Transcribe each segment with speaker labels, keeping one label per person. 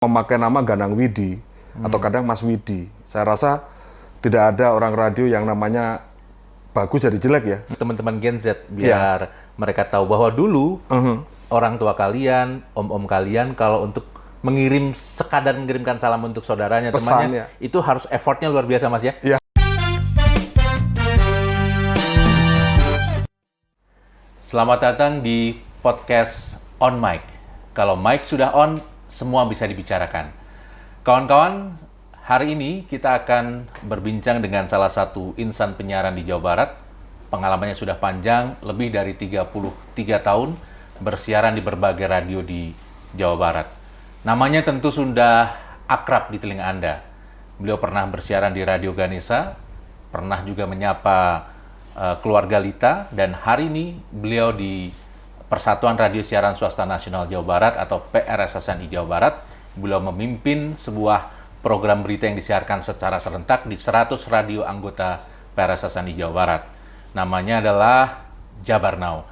Speaker 1: memakai nama Ganang Widi atau kadang Mas Widi. Saya rasa tidak ada orang radio yang namanya bagus jadi jelek ya.
Speaker 2: Teman-teman Gen Z biar mereka tahu bahwa dulu orang tua kalian, om-om kalian kalau untuk sekadar mengirimkan salam untuk saudaranya, temannya, itu harus effortnya luar biasa, Mas ya?
Speaker 1: Iya.
Speaker 2: Selamat datang di podcast On Mic. Kalau mic sudah on, semua bisa dibicarakan. Kawan-kawan, hari ini kita akan berbincang dengan salah satu insan penyiaran di Jawa Barat. Pengalamannya sudah panjang, lebih dari 33 tahun bersiaran di berbagai radio di Jawa Barat. Namanya tentu sudah akrab di telinga Anda. Beliau pernah bersiaran di Radio Ganesha, pernah juga menyapa keluarga Lita, dan hari ini beliau di Persatuan Radio Siaran Swasta Nasional Jawa Barat atau PRSSNI Jawa Barat. Beliau memimpin sebuah program berita yang disiarkan secara serentak di 100 radio anggota PRSSNI Jawa Barat. Namanya adalah Jabar Now.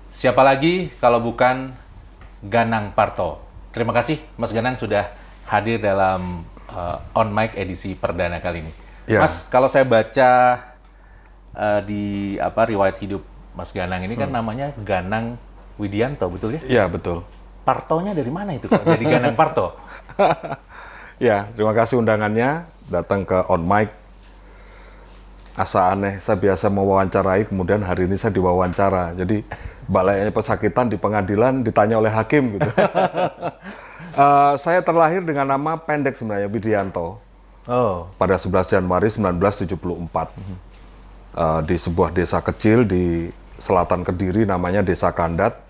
Speaker 2: Siapa lagi kalau bukan Ganang Parto. Terima kasih Mas Ganang sudah hadir dalam On Mic edisi perdana kali ini. Ya. Mas, kalau saya baca di riwayat hidup Mas Ganang ini kan namanya Ganang Widianto, betul ya?
Speaker 1: Iya, betul.
Speaker 2: Partonya dari mana itu kok jadi Ganang Parto?
Speaker 1: Ya, terima kasih undangannya datang ke On Mic. Asa aneh, saya biasa mewawancarai, kemudian hari ini saya diwawancara. Jadi balainya pesakitan di pengadilan ditanya oleh hakim gitu. Saya terlahir dengan nama pendek sebenarnya, Widianto. Pada 11 Januari 1974. Di sebuah desa kecil di selatan Kediri namanya Desa Kandat.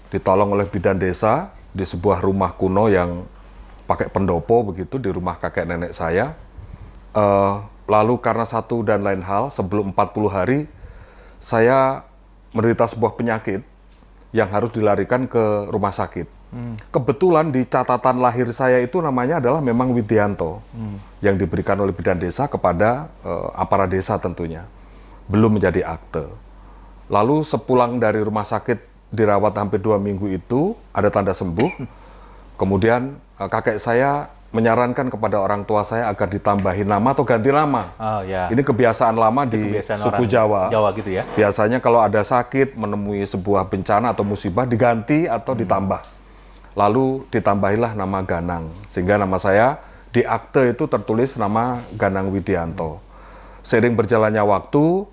Speaker 1: Ditolong oleh bidan desa di sebuah rumah kuno yang pakai pendopo begitu di rumah kakek nenek saya. Lalu karena satu dan lain hal, sebelum 40 hari saya menderita sebuah penyakit yang harus dilarikan ke rumah sakit. Kebetulan di catatan lahir saya itu namanya adalah memang Widianto, yang diberikan oleh bidan desa kepada aparat desa tentunya. Belum menjadi akte. Lalu sepulang dari rumah sakit dirawat hampir 2 minggu itu, ada tanda sembuh. Kemudian kakek saya menyarankan kepada orang tua saya agar ditambahi nama atau ganti nama. Ini kebiasaan lama di suku Jawa.
Speaker 2: Jawa gitu ya.
Speaker 1: Biasanya kalau ada sakit, menemui sebuah bencana atau musibah, diganti atau ditambah. Lalu ditambahilah nama Ganang. Sehingga nama saya di akte itu tertulis nama Ganang Widianto. Seiring berjalannya waktu,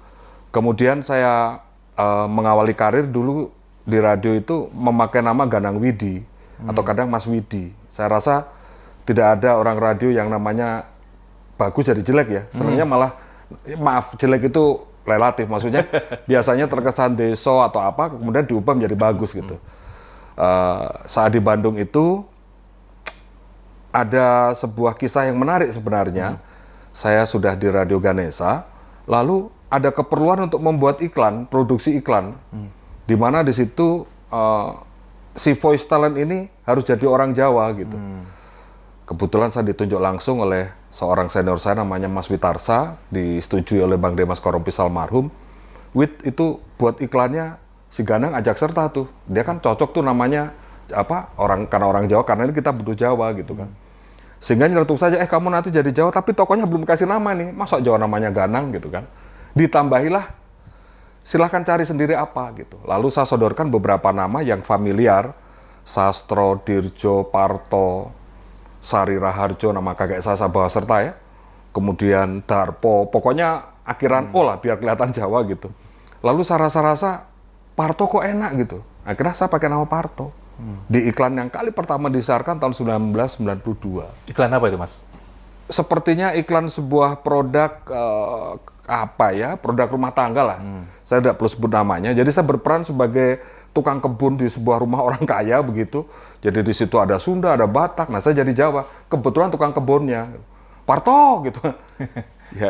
Speaker 1: kemudian saya mengawali karir dulu di radio itu memakai nama Ganang Widi atau kadang Mas Widi. Saya rasa tidak ada orang radio yang namanya bagus jadi jelek ya. Sebenarnya malah, maaf, jelek itu relatif. Maksudnya biasanya terkesan deso atau apa, kemudian diubah menjadi bagus gitu. Saat di Bandung itu ada sebuah kisah yang menarik sebenarnya. Saya sudah di Radio Ganesha, lalu ada keperluan untuk membuat iklan, produksi iklan. Di mana di situ si voice talent ini harus jadi orang Jawa gitu. Kebetulan saya ditunjuk langsung oleh seorang senior saya namanya Mas Witarsa, disetujui oleh Bang Demas Korompis almarhum. Wit itu buat iklannya si Ganang ajak serta tuh. Dia kan cocok tuh namanya karena orang Jawa, karena ini kita butuh Jawa gitu kan. Sehingga nyeletuk saja, kamu nanti jadi Jawa tapi tokonya belum kasih nama nih. Masa Jawa namanya Ganang gitu kan. Ditambahilah, silahkan cari sendiri apa gitu. Lalu saya sodorkan beberapa nama yang familiar, Sastro, Dirjo, Parto, Sari Raharjo, nama kakek saya bawa serta ya. Kemudian Darpo, pokoknya akhiran O lah biar kelihatan Jawa gitu. Lalu saya rasa Parto kok enak gitu. Akhirnya saya pakai nama Parto. Di iklan yang kali pertama disiarkan tahun 1992.
Speaker 2: Iklan apa itu, Mas?
Speaker 1: Sepertinya iklan sebuah produk produk rumah tangga lah. Saya tidak perlu sebut namanya. Jadi saya berperan sebagai tukang kebun di sebuah rumah orang kaya begitu. Jadi di situ ada Sunda, ada Batak. Nah, saya jadi Jawa. Kebetulan tukang kebunnya Parto gitu.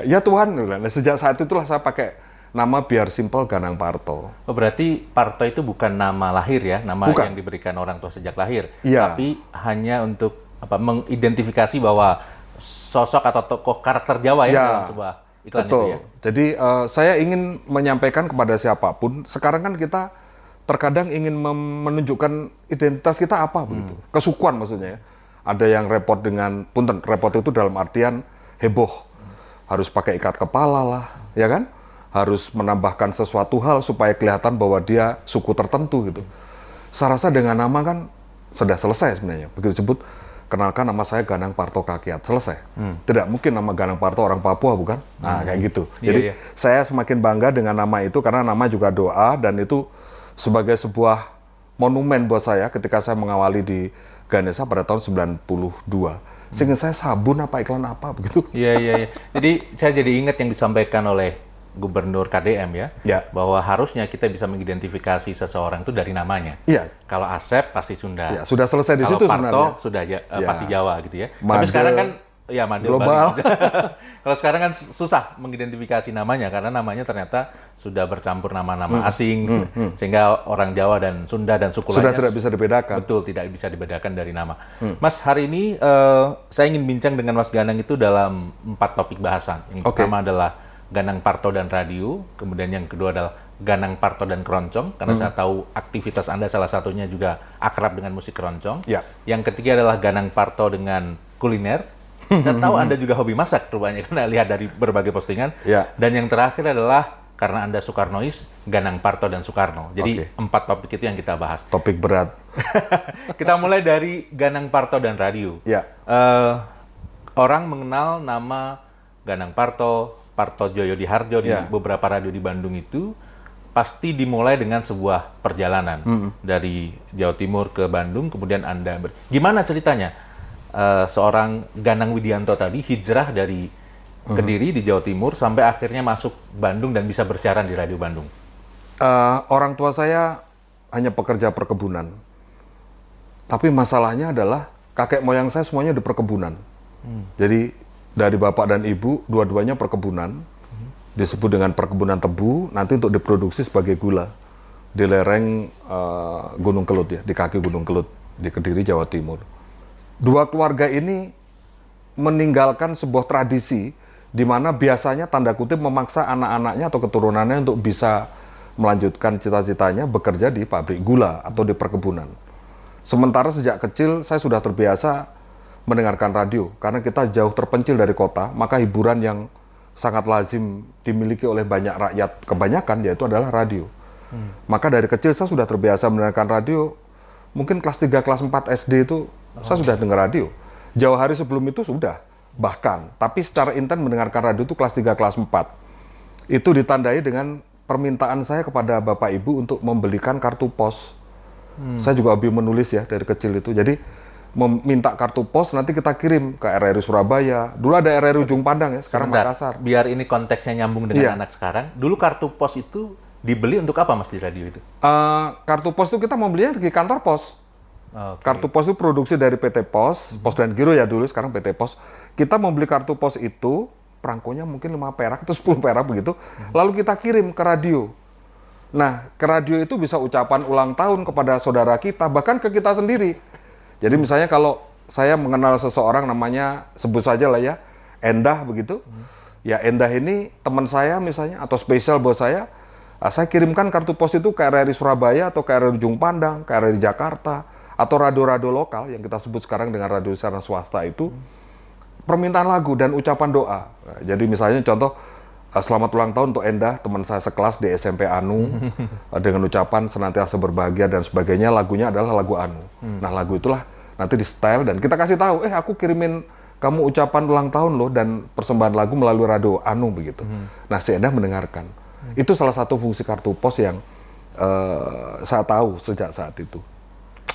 Speaker 1: ya Tuhan. Nah, sejak saat itulah saya pakai nama biar simpel Ganang Parto.
Speaker 2: Berarti Parto itu bukan nama lahir ya, nama yang diberikan orang tua sejak lahir. Tapi hanya untuk mengidentifikasi bahwa sosok atau tokoh karakter Jawa ya dalam sebuah iklan.
Speaker 1: Betul.
Speaker 2: Itu ya.
Speaker 1: Jadi saya ingin menyampaikan kepada siapapun, sekarang kan kita terkadang ingin menunjukkan identitas kita apa begitu, kesukuan maksudnya ya. Ada yang repot dengan, punten, repot itu dalam artian heboh. Harus pakai ikat kepala lah, ya kan? Harus menambahkan sesuatu hal supaya kelihatan bahwa dia suku tertentu gitu. Saya rasa dengan nama kan sudah selesai sebenarnya. Begitu disebut, kenalkan nama saya Ganang Parto Kakiat, selesai. Tidak mungkin nama Ganang Parto orang Papua, bukan? Nah, kayak gitu. Jadi saya semakin bangga dengan nama itu karena nama juga doa dan itu sebagai sebuah monumen buat saya ketika saya mengawali di Ganesha pada tahun 92. Sehingga saya sabun apa iklan apa begitu.
Speaker 2: Iya. Jadi saya jadi ingat yang disampaikan oleh Gubernur KDM ya, bahwa harusnya kita bisa mengidentifikasi seseorang itu dari namanya.
Speaker 1: Iya.
Speaker 2: Kalau Asep pasti Sunda.
Speaker 1: Ya, sudah selesai di situ sebenarnya.
Speaker 2: Kalau Parto sudah pasti Jawa gitu ya. Tapi sekarang kan ya Made
Speaker 1: global.
Speaker 2: Kalau sekarang kan susah mengidentifikasi namanya karena namanya ternyata sudah bercampur nama-nama asing sehingga orang Jawa dan Sunda dan suku
Speaker 1: sudah
Speaker 2: lainnya
Speaker 1: tidak bisa dibedakan.
Speaker 2: Betul, tidak bisa dibedakan dari nama. Mas, hari ini saya ingin bincang dengan Mas Ganang itu dalam 4 topik bahasan. Yang pertama adalah Ganang Parto dan radio, kemudian yang kedua adalah Ganang Parto dan keroncong, karena saya tahu aktivitas Anda salah satunya juga akrab dengan musik keroncong. Yang ketiga adalah Ganang Parto dengan kuliner. Saya tahu Anda juga hobi masak rupanya, karena lihat dari berbagai postingan. Dan yang terakhir adalah, karena Anda Soekarnois, Ganang Parto dan Soekarno. Jadi 4 topik itu yang kita bahas.
Speaker 1: Topik berat.
Speaker 2: Kita mulai dari Ganang Parto dan radio. Orang mengenal nama Ganang Parto, Parto Djoyo Dihardjo di beberapa radio di Bandung itu pasti dimulai dengan sebuah perjalanan dari Jawa Timur ke Bandung, kemudian Anda gimana ceritanya seorang Ganang Widianto tadi hijrah dari Kediri di Jawa Timur sampai akhirnya masuk Bandung dan bisa bersiaran di Radio Bandung?
Speaker 1: Orang tua saya hanya pekerja perkebunan, tapi masalahnya adalah kakek moyang saya semuanya di perkebunan. Jadi dari bapak dan ibu, dua-duanya perkebunan, disebut dengan perkebunan tebu, nanti untuk diproduksi sebagai gula di lereng Gunung Kelut ya, di kaki Gunung Kelut, di Kediri, Jawa Timur. Dua keluarga ini meninggalkan sebuah tradisi di mana biasanya tanda kutip memaksa anak-anaknya atau keturunannya untuk bisa melanjutkan cita-citanya bekerja di pabrik gula atau di perkebunan. Sementara sejak kecil saya sudah terbiasa mendengarkan radio, karena kita jauh terpencil dari kota, maka hiburan yang sangat lazim dimiliki oleh banyak rakyat, kebanyakan yaitu adalah radio. Maka dari kecil saya sudah terbiasa mendengarkan radio, mungkin kelas 3, kelas 4 SD itu saya sudah dengar radio. Jauh hari sebelum itu sudah, bahkan. Tapi secara intens mendengarkan radio itu kelas 3, kelas 4. Itu ditandai dengan permintaan saya kepada Bapak Ibu untuk membelikan kartu pos. Saya juga hobi menulis ya dari kecil itu, jadi meminta kartu pos, nanti kita kirim ke RRI Surabaya. Dulu ada RRI Ujung Pandang ya, sekarang Makassar.
Speaker 2: Biar ini konteksnya nyambung dengan anak sekarang. Dulu kartu pos itu dibeli untuk apa Mas di radio itu?
Speaker 1: Kartu pos itu kita membelinya di kantor pos. Kartu pos itu produksi dari PT Pos, Pos dan Giro ya dulu, sekarang PT Pos. Kita membeli kartu pos itu, perangkonya mungkin 5 perak atau 10 perak begitu, lalu kita kirim ke radio. Nah, ke radio itu bisa ucapan ulang tahun kepada saudara kita, bahkan ke kita sendiri. Jadi misalnya kalau saya mengenal seseorang namanya, sebut saja lah ya, Endah begitu. Ya Endah ini teman saya misalnya, atau spesial buat saya kirimkan kartu pos itu ke RRI Surabaya, atau ke RRI Ujung Pandang, ke RRI Jakarta, atau radio-radio lokal yang kita sebut sekarang dengan radio siaran swasta itu, permintaan lagu dan ucapan doa. Jadi misalnya contoh, selamat ulang tahun untuk Endah, teman saya sekelas di SMP Anu, dengan ucapan senantiasa berbahagia dan sebagainya, lagunya adalah lagu Anu. Nah lagu itulah nanti di style dan kita kasih tahu, aku kirimin kamu ucapan ulang tahun loh dan persembahan lagu melalui radio Anu begitu. Nah si Endah mendengarkan. Itu salah satu fungsi kartu pos yang saya tahu sejak saat itu.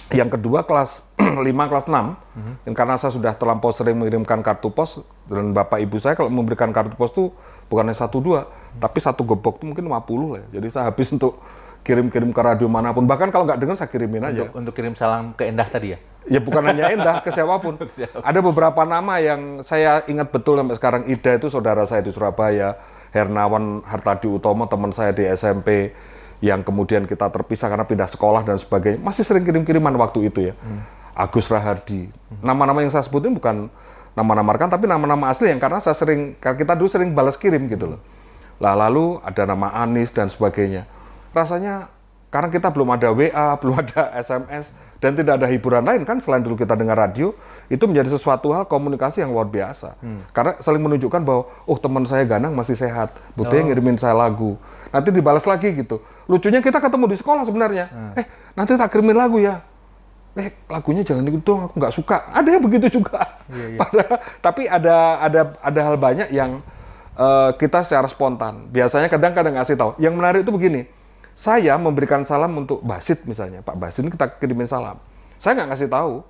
Speaker 1: Yang kedua kelas 5, kelas 6, dan karena saya sudah terlampau sering mengirimkan kartu pos, dan bapak ibu saya kalau memberikan kartu pos itu bukannya 1, 2, tapi 1 gembok itu mungkin 50 lah. Jadi saya habis untuk kirim-kirim ke radio manapun, bahkan kalau nggak dengar saya kirimin aja.
Speaker 2: Untuk kirim salam ke Endah tadi ya?
Speaker 1: Ya bukan hanya Endah, ke siapapun. Ada beberapa nama yang saya ingat betul sampai sekarang. Ida itu saudara saya di Surabaya, Hernawan Hartadi Utomo teman saya di SMP, yang kemudian kita terpisah karena pindah sekolah dan sebagainya. Masih sering kirim-kiriman waktu itu ya. Agus Rahardi. Nama-nama yang saya sebutin bukan nama-nama rekan, tapi nama-nama asli yang karena kita dulu sering balas kirim gitu loh. Lalu ada nama Anis dan sebagainya. Rasanya Karena kita belum ada WA, belum ada SMS, dan tidak ada hiburan lain kan selain dulu kita dengar radio, itu menjadi sesuatu hal komunikasi yang luar biasa. Karena saling menunjukkan bahwa, oh teman saya Ganang masih sehat, buktinya ngirimin saya lagu. Nanti dibalas lagi gitu. Lucunya kita ketemu di sekolah sebenarnya. Nanti tak kirimin lagu ya. Lagunya jangan itu dong, aku nggak suka. Ada yang begitu juga. Padahal, tapi ada hal banyak yang kita secara spontan. Biasanya kadang-kadang ngasih tahu. Yang menarik itu begini. Saya memberikan salam untuk Basit misalnya, Pak Basit ini kita kirimin salam. Saya nggak ngasih tahu,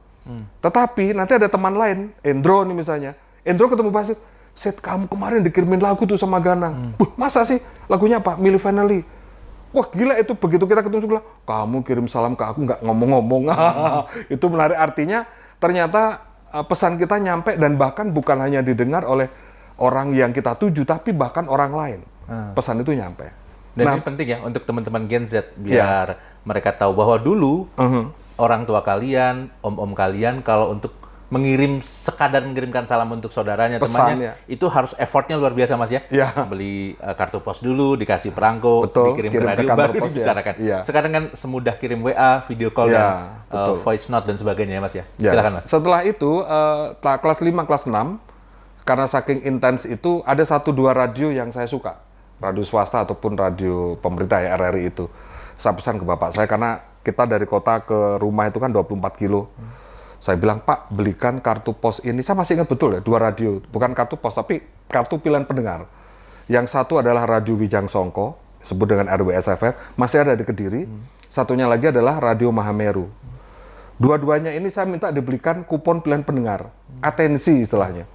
Speaker 1: tetapi nanti ada teman lain, Endro nih misalnya. Endro ketemu Basit, Set kamu kemarin dikirimin lagu tuh sama Ganang. Masa sih? Lagunya apa? Milli Vanilli. Wah gila itu, begitu kita ketemu sekolah, kamu kirim salam ke aku nggak ngomong-ngomong. Itu menarik, artinya ternyata pesan kita nyampe dan bahkan bukan hanya didengar oleh orang yang kita tuju, tapi bahkan orang lain. Pesan itu nyampe.
Speaker 2: Dan ini penting ya untuk teman-teman Gen Z biar mereka tahu bahwa dulu orang tua kalian, om-om kalian kalau untuk sekadar mengirimkan salam untuk saudaranya, temannya, itu harus effortnya luar biasa Mas ya. Beli kartu pos dulu, dikasih perangko, dikirim ke radio, baru dibicarakan. Sekarang kan semudah kirim WA, video call, dan voice note dan sebagainya ya Mas ya. Silakan Mas.
Speaker 1: Setelah itu, kelas 5, kelas 6, karena saking intens itu, ada 1-2 radio yang saya suka. Radio swasta ataupun radio pemerintah ya, RRI itu. Saya pesan ke bapak saya, karena kita dari kota ke rumah itu kan 24 kilo. Saya bilang, Pak, belikan kartu pos ini. Saya masih ingat betul ya, 2 radio. Bukan kartu pos, tapi kartu pilihan pendengar. Yang satu adalah Radio Wijang Songko, disebut dengan RWSFM, masih ada di Kediri. Satunya lagi adalah Radio Mahameru. Dua-duanya ini saya minta dibelikan kupon pilihan pendengar. Atensi istilahnya.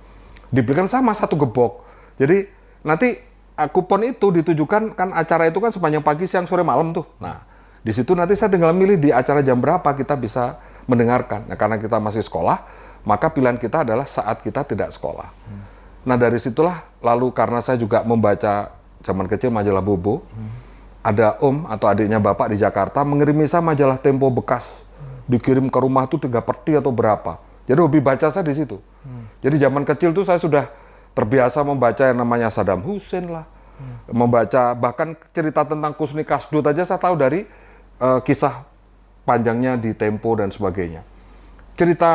Speaker 1: Dibelikan sama 1 gebok. Jadi, nanti kupon itu ditujukan, kan acara itu kan sepanjang pagi, siang, sore, malam tuh. Nah, di situ nanti saya tinggal milih di acara jam berapa kita bisa mendengarkan. Nah, karena kita masih sekolah, maka pilihan kita adalah saat kita tidak sekolah. Nah, dari situlah, lalu karena saya juga membaca zaman kecil majalah Bobo, ada om atau adiknya bapak di Jakarta mengirim saya majalah Tempo bekas. Dikirim ke rumah tuh 3 peti atau berapa. Jadi hobi baca saya di situ. Jadi zaman kecil tuh saya sudah terbiasa membaca yang namanya Saddam Hussein lah, membaca bahkan cerita tentang Kusni Kasdut aja saya tahu dari kisah panjangnya di Tempo dan sebagainya. Cerita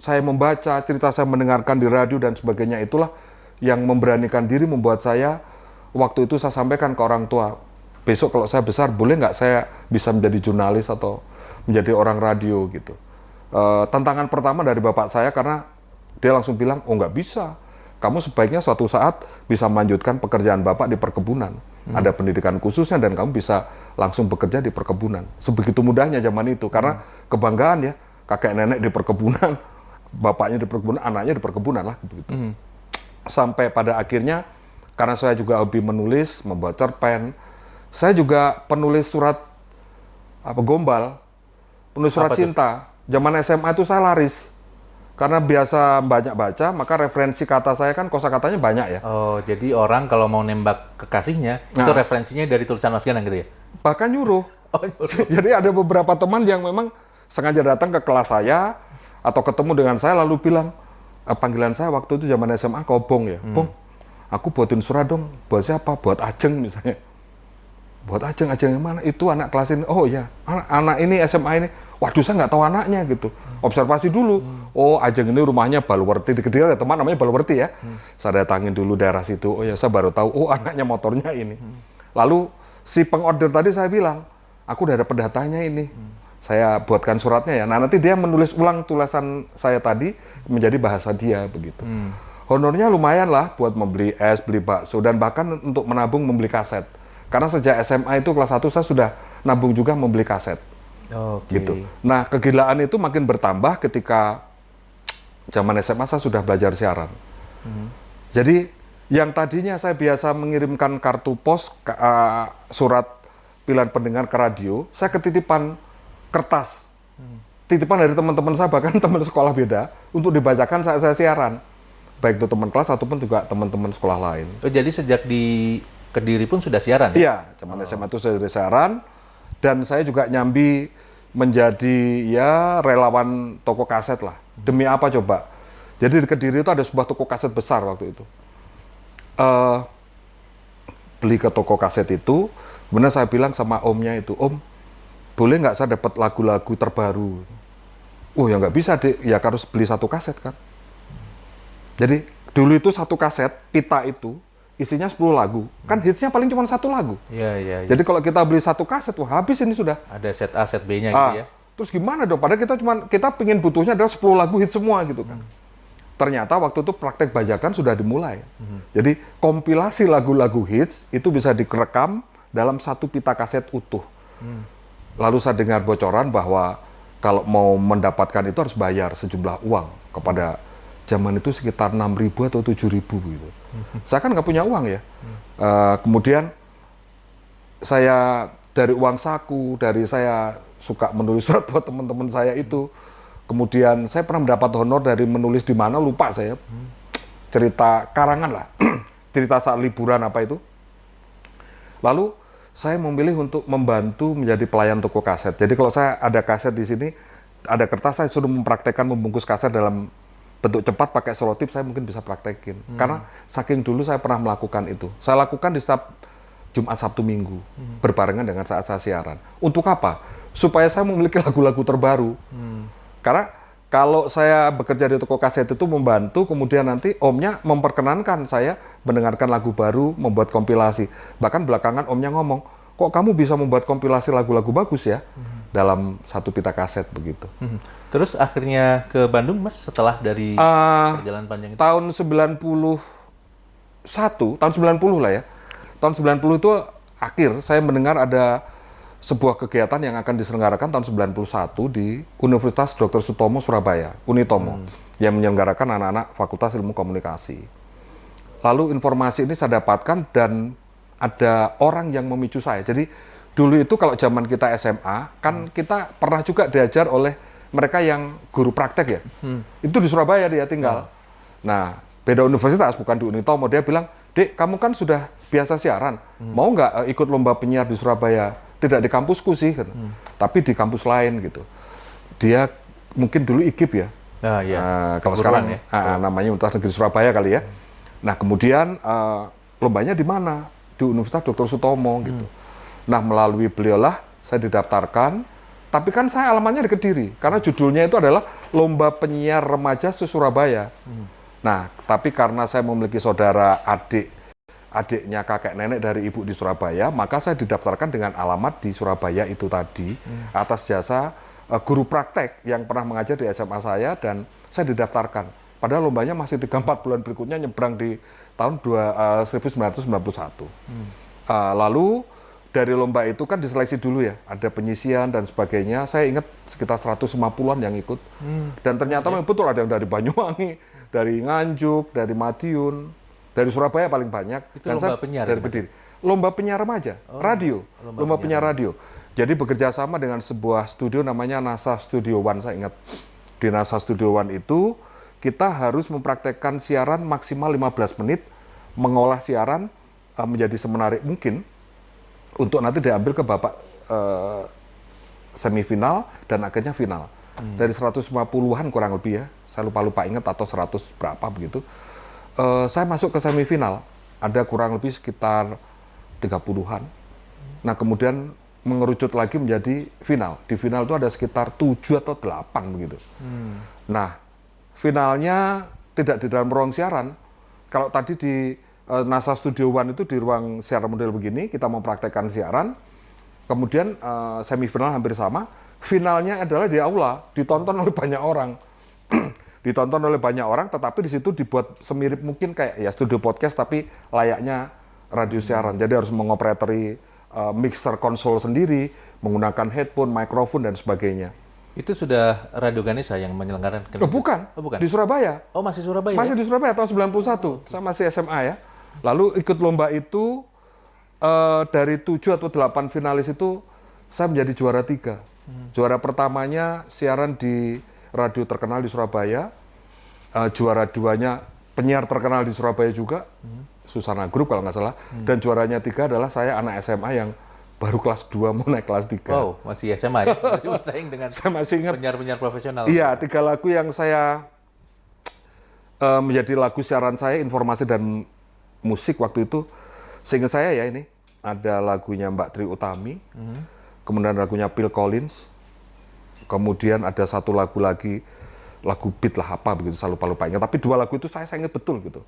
Speaker 1: saya membaca, cerita saya mendengarkan di radio dan sebagainya, itulah yang memberanikan diri membuat saya, waktu itu saya sampaikan ke orang tua, besok kalau saya besar boleh nggak saya bisa menjadi jurnalis atau menjadi orang radio gitu. Tantangan pertama dari bapak saya, karena dia langsung bilang, oh nggak bisa. Kamu sebaiknya suatu saat bisa melanjutkan pekerjaan bapak di perkebunan. Ada pendidikan khususnya dan kamu bisa langsung bekerja di perkebunan. Sebegitu mudahnya zaman itu, karena kebanggaan ya, kakek nenek di perkebunan, bapaknya di perkebunan, anaknya di perkebunan lah. Begitu. Sampai pada akhirnya, karena saya juga hobi menulis, membuat cerpen, saya juga penulis surat gombal, penulis surat cinta. Zaman SMA itu saya laris. Karena biasa banyak baca, maka referensi kata saya kan kosakatanya banyak ya.
Speaker 2: Oh, jadi orang kalau mau nembak kekasihnya, itu referensinya dari tulisan Mas Ganang gitu ya?
Speaker 1: Bahkan nyuruh. Jadi ada beberapa teman yang memang sengaja datang ke kelas saya, atau ketemu dengan saya lalu bilang, panggilan saya waktu itu zaman SMA Kobong ya. Bong, aku buatin surat dong. Buat siapa? Buat Ajeng misalnya. Buat Ajeng yang mana? Itu anak kelas ini. Oh ya, anak ini SMA ini. Waduh, saya nggak tahu anaknya gitu. Observasi dulu. Oh, Ajeng ini rumahnya Balwerti. Di Kediri ada teman namanya Balwerti ya. Saya datangin dulu daerah situ. Oh ya, saya baru tahu. Oh, anaknya motornya ini. Lalu si pengorder tadi saya bilang, aku udah ada pendatanya ini. Saya buatkan suratnya ya. Nah, nanti dia menulis ulang tulisan saya tadi menjadi bahasa dia begitu. Honornya lumayan lah buat membeli es, beli bakso, dan bahkan untuk menabung membeli kaset. Karena sejak SMA itu kelas 1 saya sudah nabung juga membeli kaset. Gitu. Nah, kegilaan itu makin bertambah ketika zaman SMA saya sudah belajar siaran. Jadi yang tadinya saya biasa mengirimkan kartu pos, surat pilihan pendengar ke radio, saya ketitipan kertas. Titipan dari teman-teman saya, bahkan teman sekolah beda, untuk dibacakan saat saya siaran. Baik itu teman kelas ataupun juga teman-teman sekolah lain.
Speaker 2: Oh, jadi sejak di Kediri pun sudah siaran ya?
Speaker 1: Iya, zaman SMA itu saya sudah siaran. Dan saya juga nyambi menjadi ya relawan toko kaset lah. Demi apa coba? Jadi di Kediri itu ada sebuah toko kaset besar waktu itu. Beli ke toko kaset itu, kemudian saya bilang sama omnya itu, Om, boleh nggak saya dapat lagu-lagu terbaru? Oh ya nggak bisa deh, ya harus beli satu kaset kan. Jadi dulu itu satu kaset pita itu isinya 10 lagu, kan hitsnya paling cuma satu lagu.
Speaker 2: Iya.
Speaker 1: Jadi kalau kita beli satu kaset, wah habis ini sudah.
Speaker 2: Ada set A, set B-nya gitu ya.
Speaker 1: Terus gimana dong? Padahal kita pengen butuhnya adalah 10 lagu hits semua gitu kan. Ternyata waktu itu praktek bajakan sudah dimulai. Jadi kompilasi lagu-lagu hits itu bisa direkam dalam satu pita kaset utuh. Lalu saya dengar bocoran bahwa kalau mau mendapatkan itu harus bayar sejumlah uang kepada zaman itu sekitar 6.000 atau 7.000 gitu. Saya kan nggak punya uang ya. Kemudian saya dari uang saku, dari saya suka menulis surat buat teman-teman saya itu. Kemudian saya pernah mendapat honor dari menulis di mana, lupa saya. Cerita karangan lah. Cerita saat liburan apa itu. Lalu saya memilih untuk membantu menjadi pelayan toko kaset. Jadi kalau saya ada kaset di sini, ada kertas, saya sudah mempraktekkan membungkus kaset dalam bentuk cepat pakai selotip, saya mungkin bisa praktekin. Karena saking dulu saya pernah melakukan itu. Saya lakukan di setiap Jumat, Sabtu, Minggu, berbarengan dengan saat saya siaran. Untuk apa? Supaya saya memiliki lagu-lagu terbaru. Karena kalau saya bekerja di toko kaset itu membantu, kemudian nanti omnya memperkenankan saya mendengarkan lagu baru, membuat kompilasi. Bahkan belakangan omnya ngomong, kok kamu bisa membuat kompilasi lagu-lagu bagus ya? Dalam satu pita kaset begitu.
Speaker 2: Terus akhirnya ke Bandung, Mas, setelah dari perjalanan panjang itu?
Speaker 1: Tahun 91, tahun 90 lah ya. Tahun 90 itu akhir saya mendengar ada sebuah kegiatan yang akan diselenggarakan tahun 91 di Universitas Dr. Sutomo Surabaya, Unitomo, yang menyelenggarakan anak-anak Fakultas Ilmu Komunikasi. Lalu informasi ini saya dapatkan dan ada orang yang memicu saya. Jadi dulu itu kalau zaman kita SMA, kan kita pernah juga diajar oleh mereka yang guru praktek ya. Itu di Surabaya dia tinggal. Nah, beda universitas, bukan di Unitomo. Dia bilang, Dek, kamu kan sudah biasa siaran, mau nggak ikut lomba penyiar di Surabaya? Tidak di kampusku sih, tapi di kampus lain gitu. Dia mungkin dulu IKIP ya.
Speaker 2: Nah, iya.
Speaker 1: Kalau sekarang ya. Namanya Universitas Negeri Surabaya kali ya. Nah kemudian lombanya di mana? Di Universitas Dr. Sutomo gitu. Nah melalui beliaulah saya didaftarkan. Tapi kan saya alamatnya di Kediri, karena judulnya itu adalah Lomba Penyiar Remaja se-Surabaya. Nah tapi karena saya memiliki saudara adiknya kakek nenek dari ibu di Surabaya, maka saya didaftarkan dengan alamat di Surabaya itu tadi, atas jasa guru praktek yang pernah mengajar di SMA saya, dan saya didaftarkan. Padahal lombanya masih 3-4 bulan berikutnya, nyebrang di tahun 1991. Lalu dari lomba itu kan diseleksi dulu ya, ada penyisian dan sebagainya. Saya ingat sekitar 150-an yang ikut. Dan ternyata memang betul ada yang dari Banyuwangi, dari Nganjuk, dari Madiun, dari Surabaya paling banyak.
Speaker 2: Itu
Speaker 1: dan
Speaker 2: lomba
Speaker 1: saya
Speaker 2: penyiar
Speaker 1: dari Kediri. Lomba penyiar remaja, radio, lomba penyiar radio. Jadi bekerja sama dengan sebuah studio namanya NASA Studio One, saya ingat. Di NASA Studio One itu kita harus mempraktekkan siaran maksimal 15 menit, mengolah siaran menjadi semenarik mungkin untuk nanti diambil ke babak semifinal dan akhirnya final. Dari 150-an kurang lebih ya, saya lupa ingat, atau 100 berapa begitu. Saya masuk ke semifinal, ada kurang lebih sekitar 30-an. Nah kemudian mengerucut lagi menjadi final. Di final itu ada sekitar 7 atau 8 begitu. Nah finalnya tidak di dalam ruang siaran. Kalau tadi di NASA Studio One itu di ruang siaran model begini, kita mempraktekkan siaran. Kemudian semifinal hampir sama. Finalnya adalah di aula, ditonton oleh banyak orang. Ditonton oleh banyak orang, tetapi di situ dibuat semirip mungkin kayak ya studio podcast, tapi layaknya radio siaran. Jadi harus mengoperatori mixer konsol sendiri, menggunakan headphone, mikrofon, dan sebagainya.
Speaker 2: Itu sudah Radio Ganesha yang menyelenggarakan?
Speaker 1: Bukan.
Speaker 2: Oh, bukan,
Speaker 1: Di Surabaya.
Speaker 2: Oh, masih Surabaya?
Speaker 1: Masih di Surabaya, tahun 91. Saya masih SMA ya. Lalu ikut lomba itu, dari 7 atau 8 finalis itu, saya menjadi juara 3. Juara pertamanya siaran di radio terkenal di Surabaya, juara 2-nya penyiar terkenal di Surabaya juga, Susana Group kalau nggak salah, dan juaranya 3 adalah saya anak SMA yang baru kelas 2 mau naik kelas 3.
Speaker 2: Oh, masih SMA ya? Bersaing dengan
Speaker 1: saya masih ingat
Speaker 2: penyiar-penyiar profesional.
Speaker 1: Iya, 3 lagu yang saya menjadi lagu siaran saya, informasi dan musik waktu itu. Seingat saya ya, ini ada lagunya Mbak Tri Utami, kemudian lagunya Phil Collins, kemudian ada satu lagu lagi, lagu beat lah apa begitu, saya lupa ingat. Tapi 2 lagu itu saya ingat betul gitu.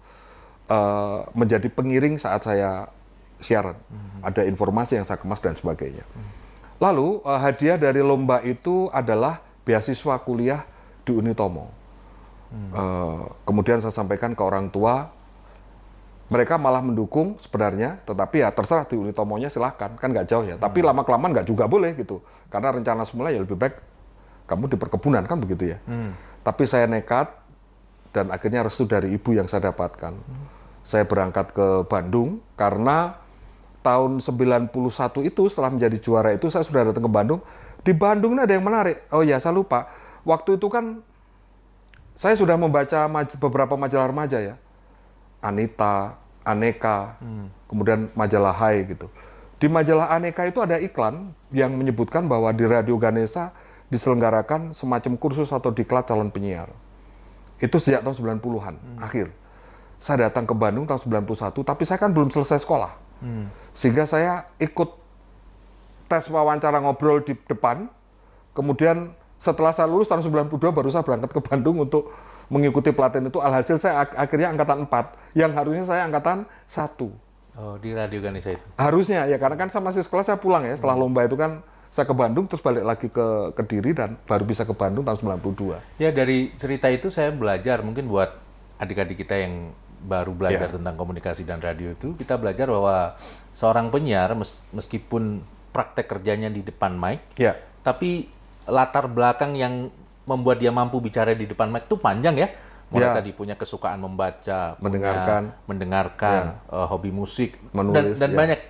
Speaker 1: Menjadi pengiring saat saya siaran. Ada informasi yang saya kemas dan sebagainya. Lalu hadiah dari lomba itu adalah beasiswa kuliah di Unitomo. Kemudian saya sampaikan ke orang tua, mereka malah mendukung sebenarnya, tetapi ya terserah di Unitomo-nya silahkan, kan nggak jauh ya. Tapi lama-kelamaan nggak juga boleh gitu, karena rencana semula ya lebih baik kamu di perkebunan kan begitu ya. Tapi saya nekat dan akhirnya restu dari ibu yang saya dapatkan. Saya berangkat ke Bandung karena tahun 91 itu setelah menjadi juara itu saya sudah datang ke Bandung. Di Bandung ini ada yang menarik. Oh ya, saya lupa. Waktu itu kan saya sudah membaca beberapa majalah remaja ya. Anita, Aneka, kemudian majalah Hai gitu. Di majalah Aneka itu ada iklan yang menyebutkan bahwa di Radio Ganesha diselenggarakan semacam kursus atau diklat calon penyiar. Itu sejak tahun 90-an, akhir. Saya datang ke Bandung tahun 91, tapi saya kan belum selesai sekolah. Sehingga saya ikut tes wawancara ngobrol di depan, kemudian setelah saya lulus tahun 92 baru saya berangkat ke Bandung untuk mengikuti pelatihan itu. Alhasil saya akhirnya angkatan 4, yang harusnya saya angkatan 1.
Speaker 2: Oh, di Radio Ganesha itu?
Speaker 1: Harusnya, ya karena kan saya masih sekolah, saya pulang ya, setelah lomba itu kan saya ke Bandung, terus balik lagi ke Kediri, dan baru bisa ke Bandung tahun 92.
Speaker 2: Ya, dari cerita itu saya belajar, mungkin buat adik-adik kita yang baru belajar tentang komunikasi dan radio itu, kita belajar bahwa seorang penyiar, meskipun praktek kerjanya di depan mic, tapi latar belakang yang membuat dia mampu bicara di depan mic itu panjang ya. Mulai tadi punya kesukaan membaca, mendengarkan, hobi musik,
Speaker 1: menulis,
Speaker 2: dan banyak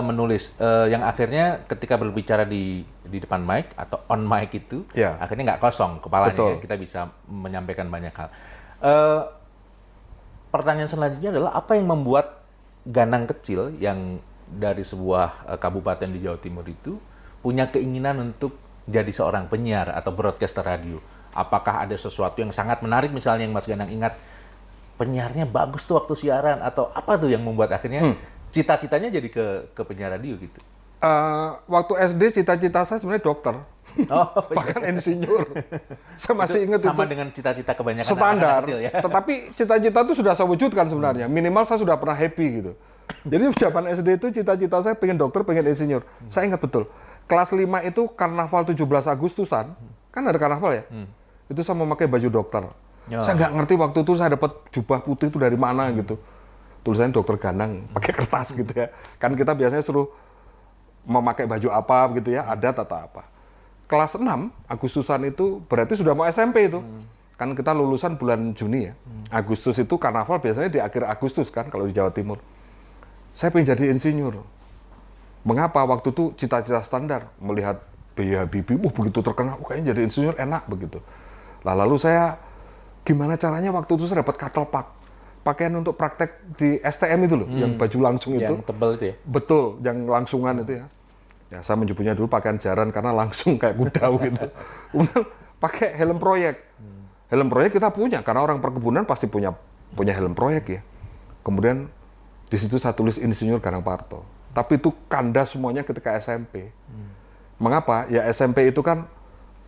Speaker 2: menulis. Yang akhirnya ketika berbicara di depan mic atau on mic itu, akhirnya nggak kosong kepalanya. Ya, kita bisa menyampaikan banyak hal. Pertanyaan selanjutnya adalah apa yang membuat Ganang kecil yang dari sebuah kabupaten di Jawa Timur itu punya keinginan untuk jadi seorang penyiar atau broadcaster radio? Apakah ada sesuatu yang sangat menarik misalnya yang Mas Ganang ingat, penyiarnya bagus tuh waktu siaran, atau apa tuh yang membuat akhirnya cita-citanya jadi ke penyiar radio gitu?
Speaker 1: Waktu SD cita-cita saya sebenarnya dokter. Bahkan insinyur. Saya masih ingat itu.
Speaker 2: Sama dengan cita-cita kebanyakan
Speaker 1: standar,
Speaker 2: anak kecil ya.
Speaker 1: Tetapi cita-cita itu sudah saya wujudkan sebenarnya. Minimal saya sudah pernah happy gitu. Jadi zaman SD itu cita-cita saya pengen dokter, pengen insinyur. Saya ingat betul. Kelas 5 itu karnaval 17 Agustusan, kan ada karnaval ya? Itu saya memakai baju dokter. Saya nggak ngerti waktu itu saya dapat jubah putih itu dari mana gitu. Tulisannya Dokter Ganang, pakai kertas gitu ya. Kan kita biasanya suruh memakai baju apa gitu ya, adat atau apa. Kelas 6 Agustusan itu berarti sudah mau SMP itu. Kan kita lulusan bulan Juni ya. Agustus itu karnaval biasanya di akhir Agustus kan kalau di Jawa Timur. Saya pengen jadi insinyur. Mengapa? Waktu itu cita-cita standar, melihat B.J. Habibie, begitu terkenal, kayaknya jadi insinyur enak begitu. Lalu saya, gimana caranya waktu itu saya dapat katel pak, pakaian untuk praktek di STM itu loh, yang baju langsung itu.
Speaker 2: Yang tebal itu ya?
Speaker 1: Betul, yang langsungan itu ya. Ya saya menyebutnya dulu pakaian jaran karena langsung kayak kudau gitu. Kemudian pakai helm proyek. Helm proyek kita punya, karena orang perkebunan pasti punya helm proyek ya. Kemudian di situ saya tulis Insinyur Ganang Parto. Tapi itu kandas semuanya ketika SMP. Mengapa? Ya SMP itu kan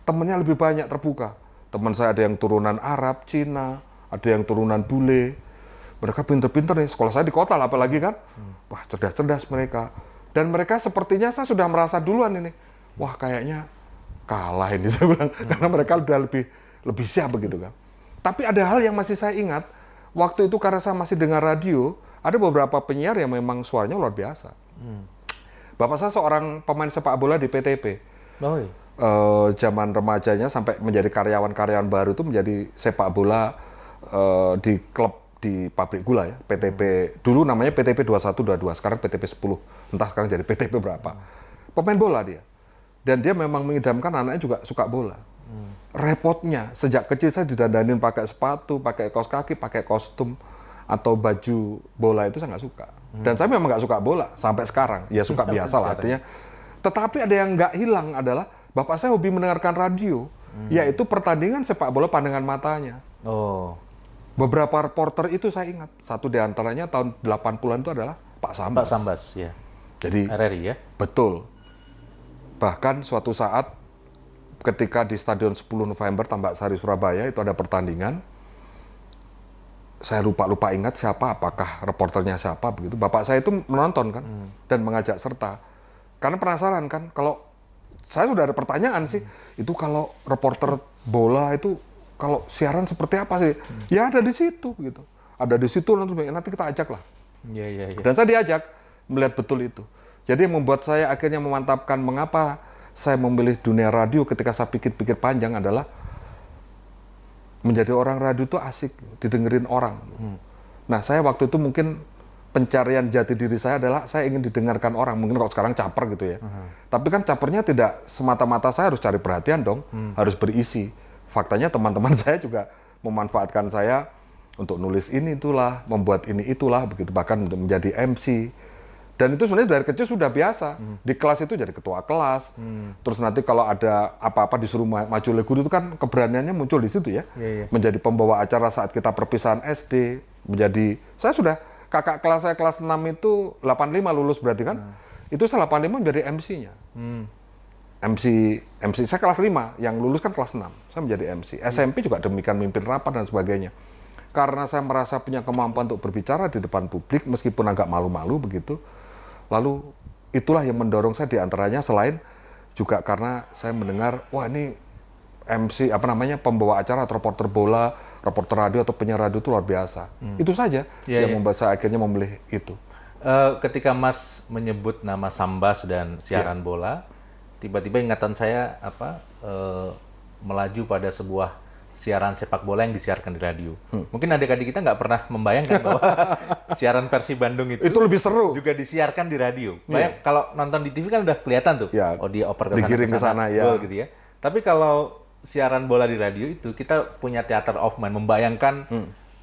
Speaker 1: temennya lebih banyak terbuka. Teman saya ada yang turunan Arab, Cina, ada yang turunan bule. Mereka pinter-pinter nih. Sekolah saya di kota lah apalagi kan. Wah, cerdas-cerdas mereka. Dan mereka sepertinya saya sudah merasa duluan ini. Wah, kayaknya kalah ini saya bilang. Karena mereka udah lebih siap begitu kan. Tapi ada hal yang masih saya ingat. Waktu itu karena saya masih dengar radio, ada beberapa penyiar yang memang suaranya luar biasa. Bapak saya seorang pemain sepak bola di PTP. Zaman remajanya sampai menjadi karyawan baru itu menjadi sepak bola di klub di pabrik gula ya, PTP. Dulu namanya PTP 2122, sekarang PTP 10. Entah sekarang jadi PTP berapa. Pemain bola dia. Dan dia memang mengidamkan anaknya juga suka bola. Repotnya, sejak kecil saya didandanin pakai sepatu, pakai kaos kaki, pakai kostum, atau baju bola itu saya nggak suka. Dan saya memang nggak suka bola sampai sekarang. Ya suka biasa lah artinya. Tetapi ada yang nggak hilang adalah bapak saya hobi mendengarkan radio, yaitu pertandingan sepak bola pandangan matanya. Beberapa reporter itu saya ingat. Satu di antaranya tahun 80-an itu adalah Pak Sambas.
Speaker 2: Pak Sambas, ya.
Speaker 1: Jadi
Speaker 2: RRI ya?
Speaker 1: Betul. Bahkan suatu saat ketika di Stadion 10 November Tambak Sari Surabaya itu ada pertandingan, saya lupa ingat siapa, apakah reporternya siapa begitu. Bapak saya itu menonton kan dan mengajak serta. Karena penasaran kan, kalau saya sudah ada pertanyaan sih, itu kalau reporter bola itu kalau siaran seperti apa sih? Ya ada di situ gitu. Ada di situ nanti kita ajak lah.
Speaker 2: Iya.
Speaker 1: Dan saya diajak melihat betul itu. Jadi yang membuat saya akhirnya memantapkan mengapa saya memilih dunia radio ketika saya pikir-pikir panjang adalah menjadi orang radio itu asik, didengerin orang. Nah, saya waktu itu mungkin pencarian jati diri saya adalah saya ingin didengarkan orang. Mungkin kalau sekarang caper gitu ya. Tapi kan capernya tidak semata-mata saya harus cari perhatian dong, harus berisi. Faktanya teman-teman saya juga memanfaatkan saya untuk nulis ini itulah, membuat ini itulah, begitu, bahkan menjadi MC. Dan itu sebenarnya dari kecil sudah biasa. Di kelas itu jadi ketua kelas. Terus nanti kalau ada apa-apa disuruh maju oleh guru itu kan keberaniannya muncul di situ ya. Menjadi pembawa acara saat kita perpisahan SD. Saya sudah, kakak kelas saya kelas 6 itu 85 lulus berarti kan. Itu saya 85 menjadi MC-nya. MC saya kelas 5, yang lulus kan kelas 6. Saya menjadi MC. SMP juga demikian, mimpin rapat dan sebagainya. Karena saya merasa punya kemampuan untuk berbicara di depan publik, meskipun agak malu-malu begitu. Lalu itulah yang mendorong saya diantaranya, selain juga karena saya mendengar, wah ini MC, pembawa acara atau reporter bola, reporter radio atau penyiar radio itu luar biasa. Itu saja yang membuat saya akhirnya memilih itu.
Speaker 2: Ketika Mas menyebut nama Sambas dan siaran bola, tiba-tiba ingatan saya melaju pada sebuah siaran sepak bola yang disiarkan di radio. Mungkin adik-adik kita nggak pernah membayangkan bahwa siaran Persib Bandung itu
Speaker 1: lebih seru
Speaker 2: juga disiarkan di radio. Kalau nonton di TV kan udah kelihatan tuh, dia oper ke
Speaker 1: digiring ke sana ya.
Speaker 2: Gitu ya. Tapi kalau siaran bola di radio itu kita punya theater of mind, membayangkan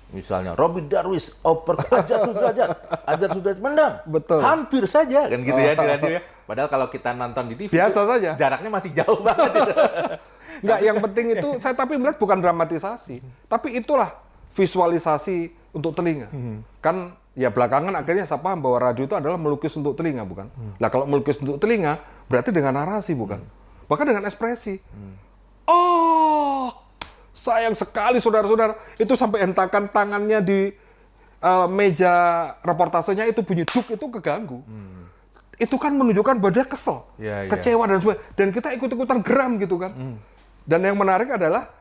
Speaker 2: misalnya Robby Darwish oper ke Ajat Sudrajat menang.
Speaker 1: Betul.
Speaker 2: Hampir saja kan gitu ya di radio ya. Padahal kalau kita nonton di TV
Speaker 1: biasa saja.
Speaker 2: Jaraknya masih jauh banget gitu.
Speaker 1: Enggak, yang penting itu saya tapi melihat bukan dramatisasi, tapi itulah visualisasi untuk telinga. Kan ya belakangan akhirnya saya paham bahwa radio itu adalah melukis untuk telinga, bukan? Lah kalau melukis untuk telinga berarti dengan narasi, bukan? Bahkan dengan ekspresi. Oh, sayang sekali saudara-saudara, itu sampai hentakan tangannya di meja reportasenya itu bunyi duk itu keganggu. Itu kan menunjukkan bahwa dia kesel, kecewa dan sebagainya. Dan kita ikut-ikutan geram gitu kan. Dan yang menarik adalah,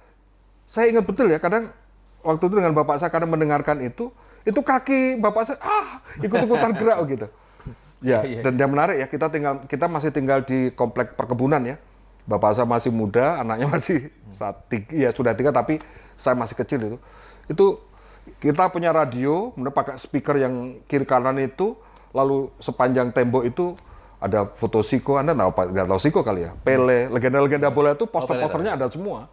Speaker 1: saya ingat betul ya, kadang waktu itu dengan bapak saya kadang mendengarkan itu kaki bapak saya, ikut-ikutan gerak gitu. Ya, dan yang menarik ya, kita masih tinggal di komplek perkebunan ya. Bapak saya masih muda, anaknya masih sudah 3, tapi saya masih kecil itu. Itu kita punya radio, kemudian pakai speaker yang kiri kanan itu, lalu sepanjang tembok itu ada foto Siko, Anda nggak tahu Siko kali ya? Pele, legenda-legenda bola itu poster-posternya ada semua.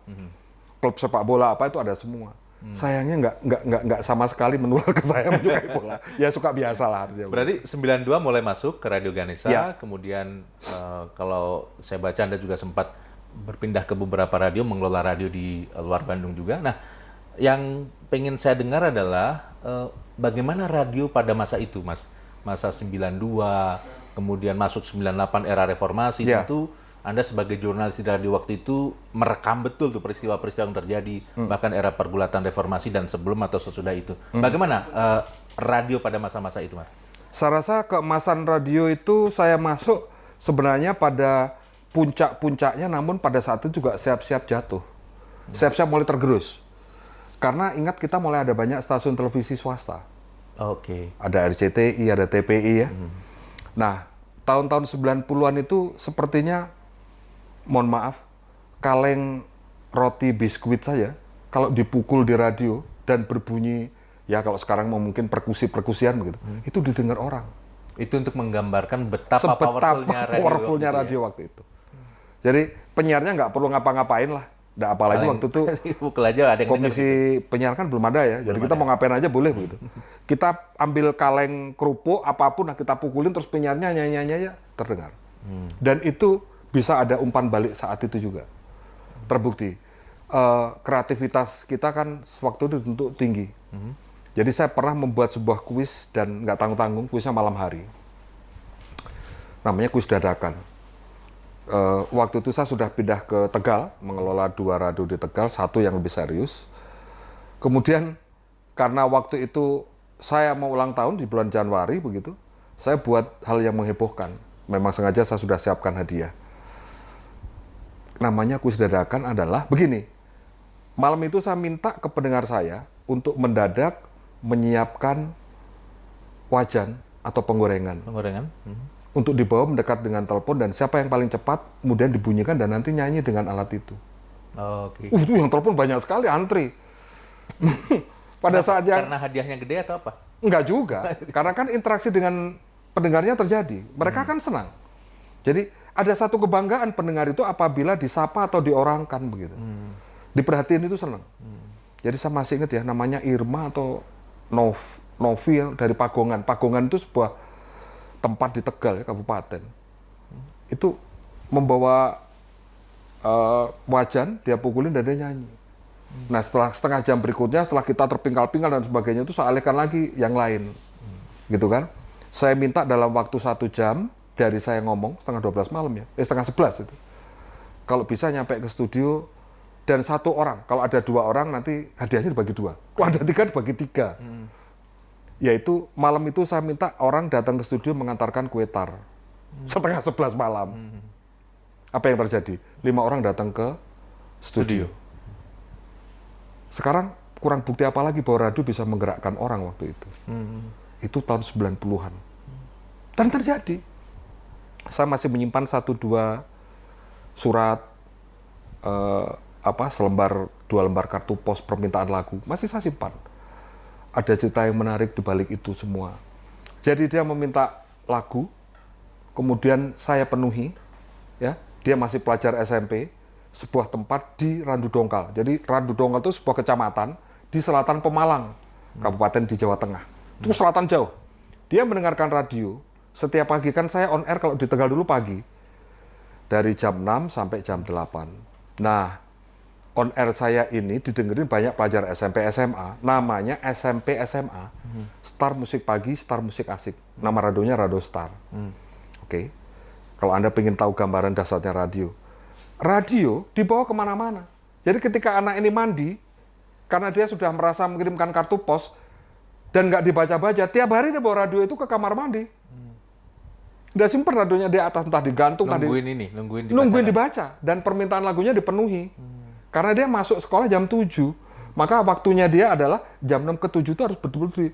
Speaker 1: Klub sepak bola apa itu ada semua. Sayangnya nggak sama sekali menular ke saya menyukai bola. Ya suka biasa lah.
Speaker 2: Berarti 92 mulai masuk ke Radio Ganesha, kemudian kalau saya baca Anda juga sempat berpindah ke beberapa radio, mengelola radio di luar Bandung juga. Nah, yang pengen saya dengar adalah bagaimana radio pada masa itu, Mas? Masa 92, kemudian masuk 98 era reformasi, tentu Anda sebagai jurnalis di radio waktu itu merekam betul tuh peristiwa-peristiwa yang terjadi, bahkan era pergulatan reformasi dan sebelum atau sesudah itu. Bagaimana radio pada masa-masa itu, Mas?
Speaker 1: Saya rasa keemasan radio itu saya masuk sebenarnya pada puncak-puncaknya, namun pada saat itu juga siap-siap jatuh. Siap-siap mulai tergerus. Karena ingat kita mulai ada banyak stasiun televisi swasta. Ada RCTI, ada TPI ya. Nah, tahun-tahun 90-an itu sepertinya, mohon maaf, kaleng roti biskuit saja, kalau dipukul di radio dan berbunyi, ya kalau sekarang mungkin perkusi-perkusian begitu, itu didengar orang.
Speaker 2: Itu untuk menggambarkan betapa powerfulnya radio
Speaker 1: waktu itu. Jadi penyiarnya nggak perlu ngapa-ngapain lah. Nggak, apalagi waktu itu komisi penyiar kan belum ada ya. Jadi kita mau ngapain aja boleh begitu. Kita ambil kaleng kerupuk apapun, nah kita pukulin terus penyiarnya nyanyi terdengar. Dan itu bisa ada umpan balik saat itu juga. Terbukti. Kreativitas kita kan waktu itu tentu tinggi. Jadi saya pernah membuat sebuah kuis dan nggak tanggung-tanggung, kuisnya malam hari. Namanya kuis dadakan. Waktu itu saya sudah pindah ke Tegal, mengelola 2 radio di Tegal, 1 yang lebih serius. Kemudian karena waktu itu saya mau ulang tahun di bulan Januari begitu, saya buat hal yang menghebohkan. Memang sengaja saya sudah siapkan hadiah. Namanya kuis dadakan adalah begini. Malam itu saya minta ke pendengar saya untuk mendadak menyiapkan wajan atau penggorengan.
Speaker 2: Penggorengan.
Speaker 1: Untuk dibawa mendekat dengan telepon dan siapa yang paling cepat kemudian dibunyikan dan nanti nyanyi dengan alat itu.
Speaker 2: Oke.
Speaker 1: Itu yang telepon banyak sekali, antri. Pada saat yang
Speaker 2: Karena hadiahnya gede atau apa?
Speaker 1: enggak juga, karena kan interaksi dengan pendengarnya terjadi. Mereka kan senang. Jadi ada satu kebanggaan pendengar itu apabila disapa atau diorangkan begitu. Diperhatiin itu senang. Jadi saya masih ingat ya, namanya Irma atau Novi yang dari Pagongan. Pagongan itu sebuah tempat di Tegal ya, kabupaten. Itu membawa wajan, dia pukulin dan dia nyanyi. Nah setelah setengah jam berikutnya, setelah kita terpingkal-pingkal dan sebagainya itu saya alihkan lagi yang lain. Gitu kan. Saya minta dalam waktu 1 jam, dari saya ngomong, setengah 12 malam ya, setengah 11 itu. Kalau bisa nyampe ke studio, dan 1 orang, kalau ada 2 orang nanti hadiahnya dibagi 2. Kalau ada 3 dibagi 3. Yaitu malam itu saya minta orang datang ke studio mengantarkan kue tar. Setengah 11 malam. Apa yang terjadi? 5 orang datang ke studio. Sekarang kurang bukti apa lagi bahwa radio bisa menggerakkan orang waktu itu. Itu tahun 90-an. Dan terjadi. Saya masih menyimpan 1-2 surat, selembar 2 lembar kartu pos permintaan lagu. Masih saya simpan. Ada cerita yang menarik di balik itu semua. Jadi dia meminta lagu, kemudian saya penuhi, ya. Dia masih pelajar SMP, sebuah tempat di Randu Dongkal. Jadi Randu Dongkal itu sebuah kecamatan di selatan Pemalang, kabupaten di Jawa Tengah. Itu selatan jauh. Dia mendengarkan radio setiap pagi, kan saya on air kalau di Tegal dulu pagi. Dari jam 6 sampai jam 8. Nah, on air saya ini didengerin banyak pelajar SMP SMA, namanya SMP SMA. Star Musik Pagi, Star Musik Asik. Nama radionya Radio Star. Oke. Kalau Anda ingin tahu gambaran dasarnya radio dibawa kemana-mana. Jadi ketika anak ini mandi, karena dia sudah merasa mengirimkan kartu pos, dan nggak dibaca-baca, tiap hari dia bawa radio itu ke kamar mandi. Dia simpan radionya di atas, entah digantung, nungguin dibaca. Dan permintaan lagunya dipenuhi. Karena dia masuk sekolah jam 7, maka waktunya dia adalah jam 6 ke 7 itu harus betul-betul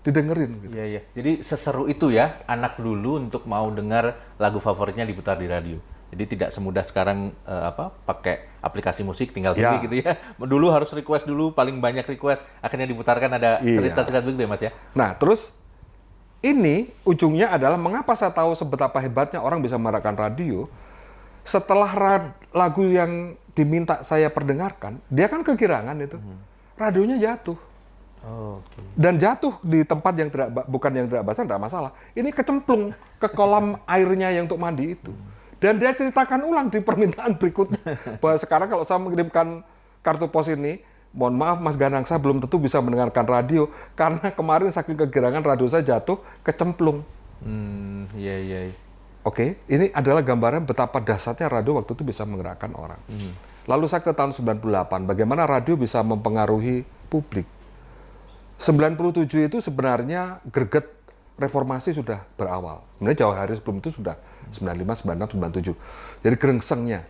Speaker 1: didengerin. Gitu.
Speaker 2: Iya. Jadi seseru itu ya, anak dulu untuk mau dengar lagu favoritnya diputar di radio. Jadi tidak semudah sekarang pakai aplikasi musik tinggal pilih gitu ya. Dulu harus request dulu, paling banyak request, akhirnya diputarkan ada cerita-cerita begitu ya Mas ya.
Speaker 1: Nah terus ini ujungnya adalah mengapa saya tahu seberapa hebatnya orang bisa menggerakkan radio. Setelah lagu yang diminta saya perdengarkan, dia kan kegirangan itu, radionya jatuh. Dan jatuh di tempat yang bukan yang tidak basah, tidak masalah. Ini kecemplung ke kolam airnya yang untuk mandi itu. Dan dia ceritakan ulang di permintaan berikutnya bahwa sekarang kalau saya mengirimkan kartu pos ini, mohon maaf Mas Ganang, saya belum tentu bisa mendengarkan radio karena kemarin saking kegirangan radio saya jatuh kecemplung.
Speaker 2: Iya.
Speaker 1: Oke, ini adalah gambaran betapa dahsyatnya radio waktu itu bisa menggerakkan orang. Lalu saya ke tahun 98, bagaimana radio bisa mempengaruhi publik. 97 itu sebenarnya greget reformasi sudah berawal. Sebenarnya jauh hari sebelum itu sudah 95, 96, 97. Jadi gerengsengnya.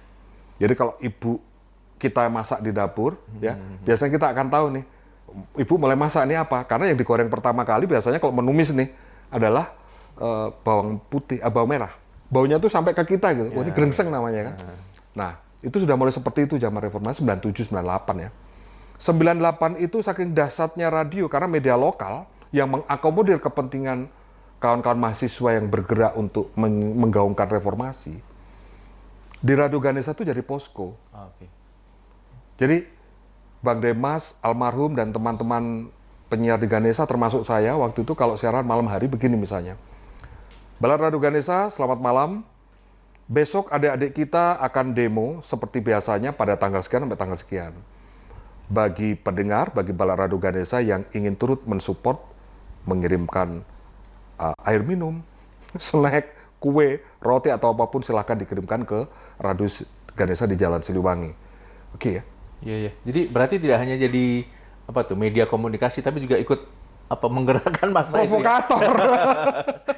Speaker 1: Jadi kalau ibu kita masak di dapur, ya biasanya kita akan tahu nih, ibu mulai masak ini apa? Karena yang digoreng pertama kali biasanya kalau menumis nih adalah bawang putih, bawang merah. Baunya tuh sampai ke kita gitu. Wah, ini gerengseng namanya kan. Nah, itu sudah mulai seperti itu zaman reformasi 97, 98 ya. 98 itu saking dahsyatnya radio karena media lokal yang mengakomodir kepentingan kawan-kawan mahasiswa yang bergerak untuk menggaungkan reformasi. Di Radio Ganesha itu jadi posko. Jadi Bang Demas, almarhum dan teman-teman penyiar di Ganesha termasuk saya waktu itu kalau siaran malam hari begini misalnya. Balar Radio Ganesha, selamat malam. Besok adik-adik kita akan demo seperti biasanya pada tanggal sekian sampai tanggal sekian. Bagi pendengar, bagi Balar Radio Ganesha yang ingin turut mensupport, mengirimkan air minum, snack, kue, roti atau apapun silahkan dikirimkan ke Radio Ganesha di Jalan Siliwangi. Oke ya.
Speaker 2: Iya, iya. Jadi berarti tidak hanya jadi apa tuh media komunikasi, tapi juga ikut apa menggerakkan massa itu ya?
Speaker 1: Provokator.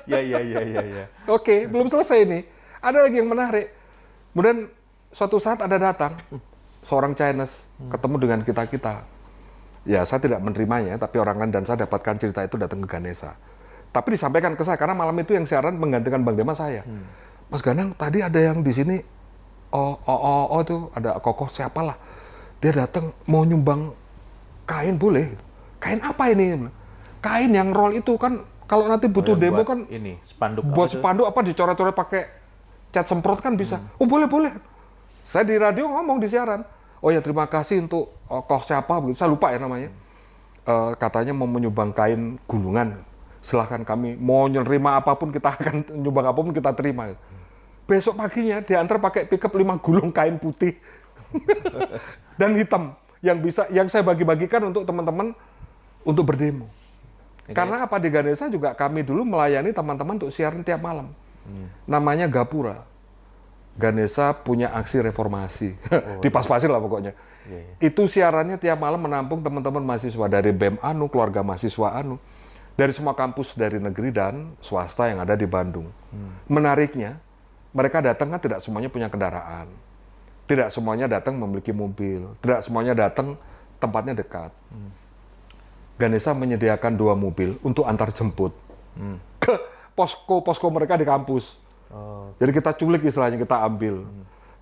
Speaker 2: Iya, iya, iya, iya, iya.
Speaker 1: Oke, belum selesai ini. Ada lagi yang menarik. Kemudian suatu saat ada datang seorang Chinese ketemu dengan kita-kita. Ya, saya tidak menerimanya, tapi orang lain dan saya dapatkan cerita itu datang ke Ganesha. Tapi disampaikan ke saya, karena malam itu yang siaran menggantikan Bang Dema saya. Mas Ganang, tadi ada yang di sini, itu ada kokoh siapalah. Dia datang mau nyumbang kain, boleh? Kain apa ini? Kain yang roll itu kan, kalau nanti butuh demo kan,
Speaker 2: ini spanduk
Speaker 1: buat spanduk apa dicoret-coret pakai cat semprot kan bisa. Oh boleh. Saya di radio ngomong di siaran. Oh ya terima kasih untuk koh siapa begitu. Saya lupa ya namanya. Katanya mau menyumbang kain gulungan. Silahkan kami mau menerima apapun kita akan nyumbang apapun kita terima. Besok paginya diantar pakai pickup 5 gulung kain putih dan hitam yang saya bagi-bagikan untuk teman-teman untuk berdemo. Karena apa, di Ganesha juga kami dulu melayani teman-teman untuk siaran tiap malam. Namanya Gapura. Ganesha punya aksi reformasi. Dipas-pasin lah pokoknya. Itu siarannya tiap malam menampung teman-teman mahasiswa dari BEM Anu, keluarga mahasiswa Anu. Dari semua kampus dari negeri dan swasta yang ada di Bandung. Menariknya, mereka datang kan tidak semuanya punya kendaraan. Tidak semuanya datang memiliki mobil. Tidak semuanya datang tempatnya dekat. Ganesha menyediakan 2 mobil untuk antar jemput ke posko mereka di kampus. Jadi kita culik istilahnya, kita ambil.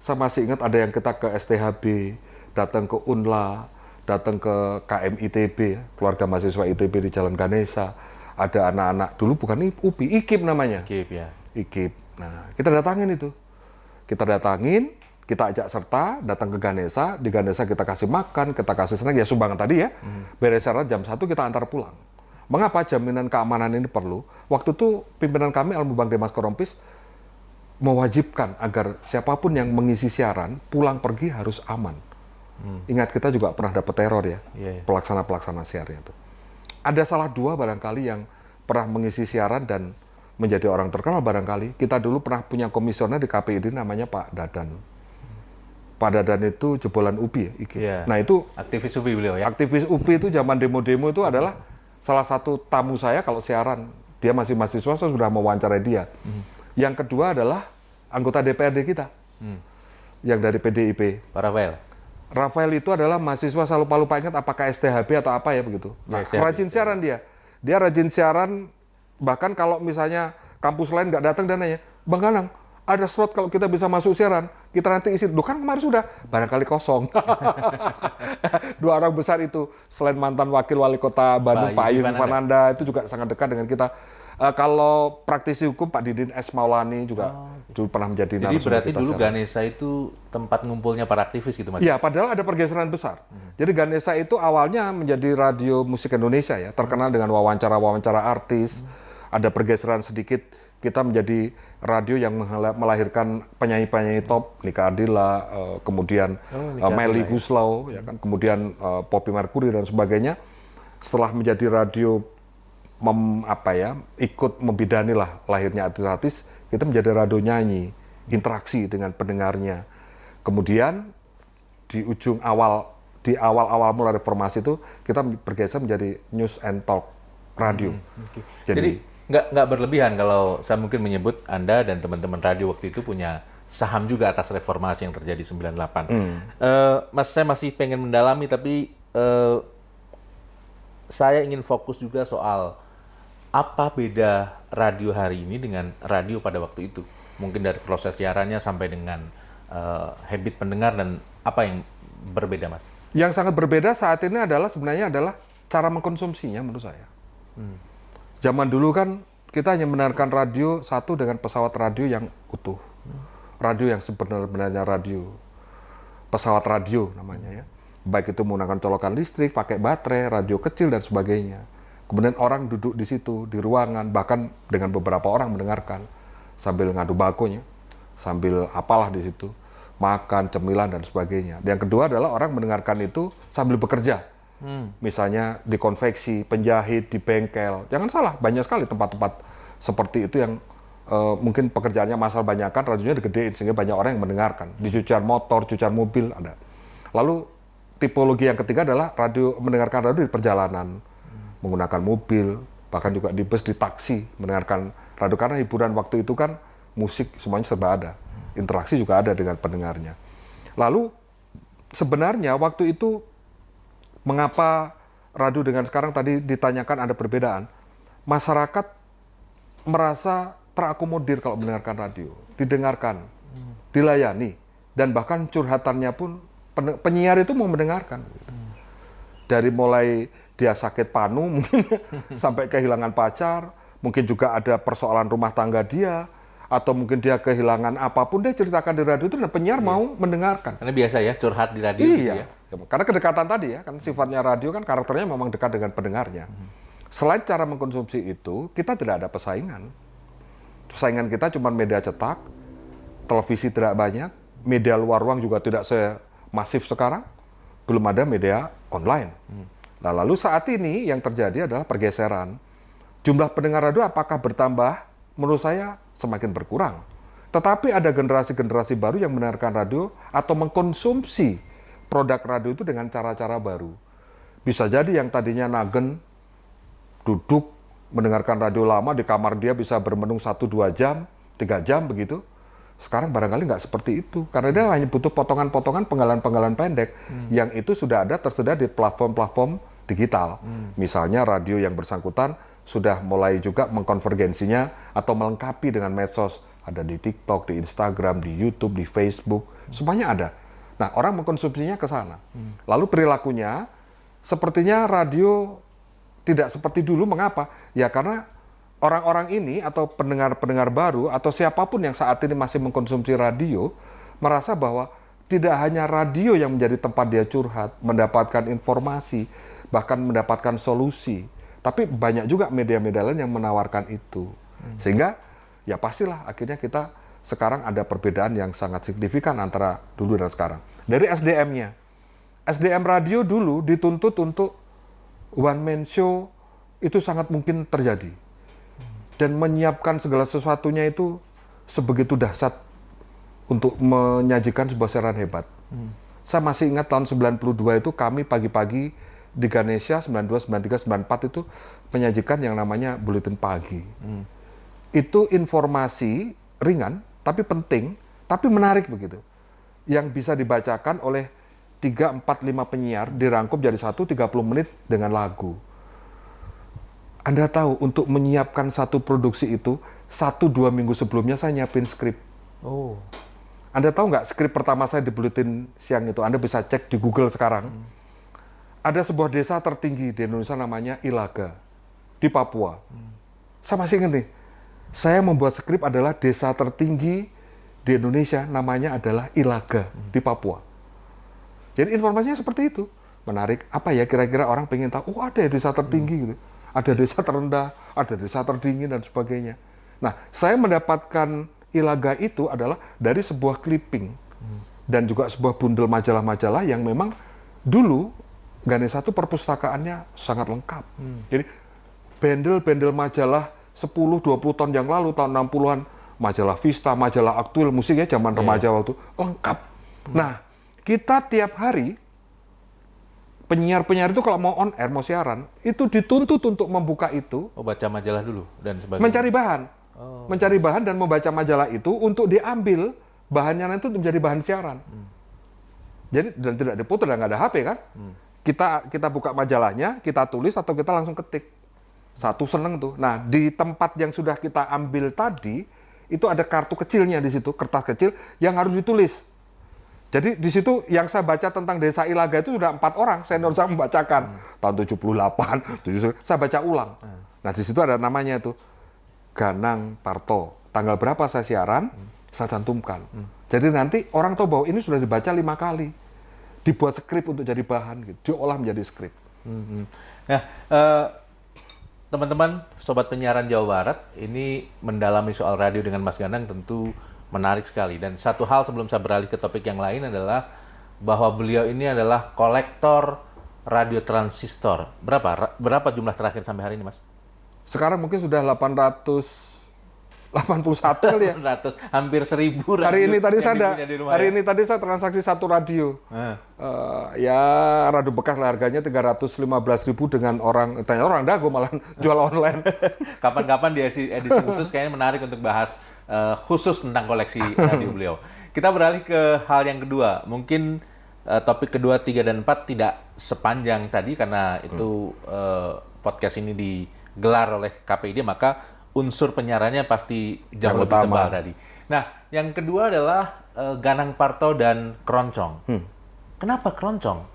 Speaker 1: Saya masih ingat ada yang kita ke STHB, datang ke UNLA, datang ke KMITB, keluarga mahasiswa ITB di Jalan Ganesha. Ada anak-anak, dulu bukan UPI, IKIP namanya.
Speaker 2: IKIP ya.
Speaker 1: IKIP. Nah, kita datangin itu. Kita ajak serta, datang ke Ganesha. Di Ganesha kita kasih makan, kita kasih snack, ya sumbangan tadi ya. Beres siaran jam 1 kita antar pulang. Mengapa jaminan keamanan ini perlu? Waktu itu pimpinan kami, Almarhum Bang Demas Korompis, mewajibkan agar siapapun yang mengisi siaran, pulang pergi harus aman. Ingat kita juga pernah dapat teror ya, pelaksana-pelaksana siaran itu. Ada salah 2 barangkali yang pernah mengisi siaran dan menjadi orang terkenal barangkali. Kita dulu pernah punya komisioner di KPID namanya Pak Dadan. Pak Dadan itu jebolan UPI ya, IKIP. Nah itu
Speaker 2: aktivis UPI beliau ya.
Speaker 1: Aktivis UPI itu zaman demo-demo itu adalah salah satu tamu saya kalau siaran. Dia masih mahasiswa, saya sudah mewawancarai dia. Yang kedua adalah anggota DPRD kita, yang dari PDIP.
Speaker 2: Pak Rafael.
Speaker 1: Rafael itu adalah mahasiswa, saya lupa ingat apakah STHB atau apa ya begitu. Nah, rajin siaran dia. Dia rajin siaran, bahkan kalau misalnya kampus lain nggak datang dan nanya, Bang Ganang, ada slot kalau kita bisa masuk siaran, kita nanti isi. Duh kan kemarin sudah, barangkali kosong. 2 orang besar itu, selain mantan wakil wali kota Bandung, Pak Ayu Pananda, itu juga sangat dekat dengan kita. Kalau praktisi hukum, Pak Didin S. Maulani juga dulu pernah menjadi
Speaker 2: narasumber. Jadi berarti dulu Ganesha itu tempat ngumpulnya para aktivis gitu Mas?
Speaker 1: Iya, padahal ada pergeseran besar. Jadi Ganesha itu awalnya menjadi radio musik Indonesia ya, terkenal dengan wawancara-wawancara artis. Ada pergeseran sedikit, kita menjadi radio yang melahirkan penyanyi-penyanyi top, Nika Ardila, kemudian Melly Guslau, ya kan, kemudian Poppy Mercury dan sebagainya. Setelah menjadi radio ikut membidani lah lahirnya artis-artis, kita menjadi radio nyanyi, interaksi dengan pendengarnya. Kemudian di awal mulai reformasi itu kita bergeser menjadi news and talk radio.
Speaker 2: Jadi nggak berlebihan kalau saya mungkin menyebut Anda dan teman-teman radio waktu itu punya saham juga atas reformasi yang terjadi 98. Mas, saya masih pengen mendalami tapi saya ingin fokus juga soal apa beda radio hari ini dengan radio pada waktu itu? Mungkin dari proses siarannya sampai dengan habit pendengar dan apa yang berbeda, Mas?
Speaker 1: Yang sangat berbeda saat ini sebenarnya adalah cara mengkonsumsinya menurut saya. Zaman dulu kan kita hanya mendengarkan radio satu dengan pesawat radio yang utuh. Radio yang sebenarnya radio. Pesawat radio namanya ya. Baik itu menggunakan colokan listrik, pakai baterai, radio kecil dan sebagainya. Kemudian orang duduk di situ, di ruangan, bahkan dengan beberapa orang mendengarkan sambil ngadu bakonya, sambil apalah di situ, makan, cemilan dan sebagainya. Yang kedua adalah orang mendengarkan itu sambil bekerja. Misalnya di konveksi, penjahit, di bengkel. Jangan salah, banyak sekali tempat-tempat seperti itu yang mungkin pekerjaannya masalah banyakan, radionya digedein sehingga banyak orang yang mendengarkan. Di cucian motor, cucian mobil ada. Lalu tipologi yang ketiga adalah mendengarkan radio di perjalanan, menggunakan mobil, bahkan juga di bus, di taksi mendengarkan radio karena hiburan waktu itu kan musik semuanya serba ada, interaksi juga ada dengan pendengarnya. Lalu sebenarnya waktu itu mengapa radio dengan sekarang tadi ditanyakan ada perbedaan? Masyarakat merasa terakomodir kalau mendengarkan radio, didengarkan, dilayani, dan bahkan curhatannya pun penyiar itu mau mendengarkan. Gitu. Dari mulai dia sakit panu, mungkin sampai kehilangan pacar, mungkin juga ada persoalan rumah tangga dia, atau mungkin dia kehilangan apapun, dia ceritakan di radio itu dan penyiar mau mendengarkan.
Speaker 2: Karena biasa ya curhat di radio gitu ya.
Speaker 1: Karena kedekatan tadi ya, kan sifatnya radio kan karakternya memang dekat dengan pendengarnya. Selain cara mengkonsumsi itu, kita tidak ada pesaingan. Saingan kita cuma media cetak, televisi tidak banyak, media luar ruang juga tidak semasif sekarang, belum ada media online. Nah, lalu saat ini yang terjadi adalah pergeseran. Jumlah pendengar radio apakah bertambah? Menurut saya semakin berkurang. Tetapi ada generasi-generasi baru yang mendengarkan radio atau mengkonsumsi produk radio itu dengan cara-cara baru. Bisa jadi yang tadinya nagen, duduk, mendengarkan radio lama di kamar dia bisa bermenung 1-2 jam, 3 jam begitu. Sekarang barangkali nggak seperti itu, karena dia hanya butuh potongan-potongan penggalan-penggalan pendek yang itu sudah ada tersedia di platform-platform digital. Misalnya radio yang bersangkutan sudah mulai juga mengkonvergensinya atau melengkapi dengan medsos. Ada di TikTok, di Instagram, di YouTube, di Facebook, semuanya ada. Nah, orang mengkonsumsinya ke sana. Lalu perilakunya, sepertinya radio tidak seperti dulu. Mengapa? Ya karena orang-orang ini atau pendengar-pendengar baru atau siapapun yang saat ini masih mengkonsumsi radio merasa bahwa tidak hanya radio yang menjadi tempat dia curhat, mendapatkan informasi, bahkan mendapatkan solusi, tapi banyak juga media-media lain yang menawarkan itu. Sehingga ya pastilah akhirnya kita sekarang ada perbedaan yang sangat signifikan antara dulu dan sekarang. Dari SDM-nya. SDM radio dulu dituntut untuk one man show itu sangat mungkin terjadi. Dan menyiapkan segala sesuatunya itu sebegitu dahsyat untuk menyajikan sebuah siaran hebat. Saya masih ingat tahun 92 itu kami pagi-pagi di Ganesha 92, 93, 94 itu menyajikan yang namanya Buletin Pagi. Itu informasi ringan, tapi penting, tapi menarik begitu. Yang bisa dibacakan oleh 3, 4, 5 penyiar dirangkum jadi 30 menit dengan lagu. Anda tahu untuk menyiapkan satu produksi itu 1-2 minggu sebelumnya saya nyiapin skrip.
Speaker 2: Oh.
Speaker 1: Anda tahu nggak skrip pertama saya di Buletin Siang itu? Anda bisa cek di Google sekarang. Ada sebuah desa tertinggi di Indonesia namanya Ilaga di Papua. Saya masih ingat nih. Saya membuat skrip adalah desa tertinggi di Indonesia namanya adalah Ilaga di Papua. Jadi informasinya seperti itu. Menarik, apa ya kira-kira orang pengen tahu, oh ada ya desa tertinggi gitu. Ada desa terendah, ada desa terdingin dan sebagainya. Nah, saya mendapatkan Ilaga itu adalah dari sebuah clipping. Dan juga sebuah bundel majalah-majalah yang memang dulu Ganesha itu perpustakaannya sangat lengkap. Jadi bendel-bendel majalah 10-20 tahun yang lalu, tahun 60-an, majalah Vista, majalah Aktual, musiknya zaman remaja waktu, lengkap. Nah, kita tiap hari, penyiar-penyiar itu kalau mau on air, mau siaran, itu dituntut untuk membuka itu.
Speaker 2: Oh, baca majalah dulu dan sebagainya.
Speaker 1: Mencari bahan. Mencari bahan dan membaca majalah itu untuk diambil bahannya nanti untuk menjadi bahan siaran. Jadi, dan tidak diputar, dan nggak ada HP kan. Kita buka majalahnya, kita tulis atau kita langsung ketik. Satu seneng tuh. Nah, di tempat yang sudah kita ambil tadi, itu ada kartu kecilnya di situ, kertas kecil yang harus ditulis. Jadi di situ yang saya baca tentang Desa Ilaga itu sudah 4 orang senior saya membacakan. Tahun 78, 70, saya baca ulang. Nah, di situ ada namanya itu Ganang Tarto. Tanggal berapa saya siaran, saya cantumkan. Jadi nanti orang tahu bahwa ini sudah dibaca 5 kali. Dibuat skrip untuk jadi bahan, gitu. Diolah menjadi skrip.
Speaker 2: Nah, teman-teman, Sobat Penyiaran Jawa Barat, ini mendalami soal radio dengan Mas Ganang tentu menarik sekali. Dan satu hal sebelum saya beralih ke topik yang lain adalah bahwa beliau ini adalah kolektor radio transistor. Berapa jumlah terakhir sampai hari ini, Mas?
Speaker 1: Sekarang mungkin sudah 800 81 kali ya.
Speaker 2: 100, hampir 1000
Speaker 1: Hari ini tadi
Speaker 2: yang
Speaker 1: saya
Speaker 2: dipunya di rumah ya.
Speaker 1: saya transaksi satu radio. Ya radio bekas lah, harganya 315.000 dengan orang dago malah jual online.
Speaker 2: Kapan-kapan di edisi khusus kayaknya menarik untuk bahas khusus tentang koleksi radio beliau. Kita beralih ke hal yang kedua. Mungkin topik kedua, 3 dan 4 tidak sepanjang tadi karena itu podcast ini digelar oleh KPID, maka unsur penyiarannya pasti jauh lebih tebal tadi. Nah, yang kedua adalah Ganang Parto dan Keroncong. Kenapa Keroncong?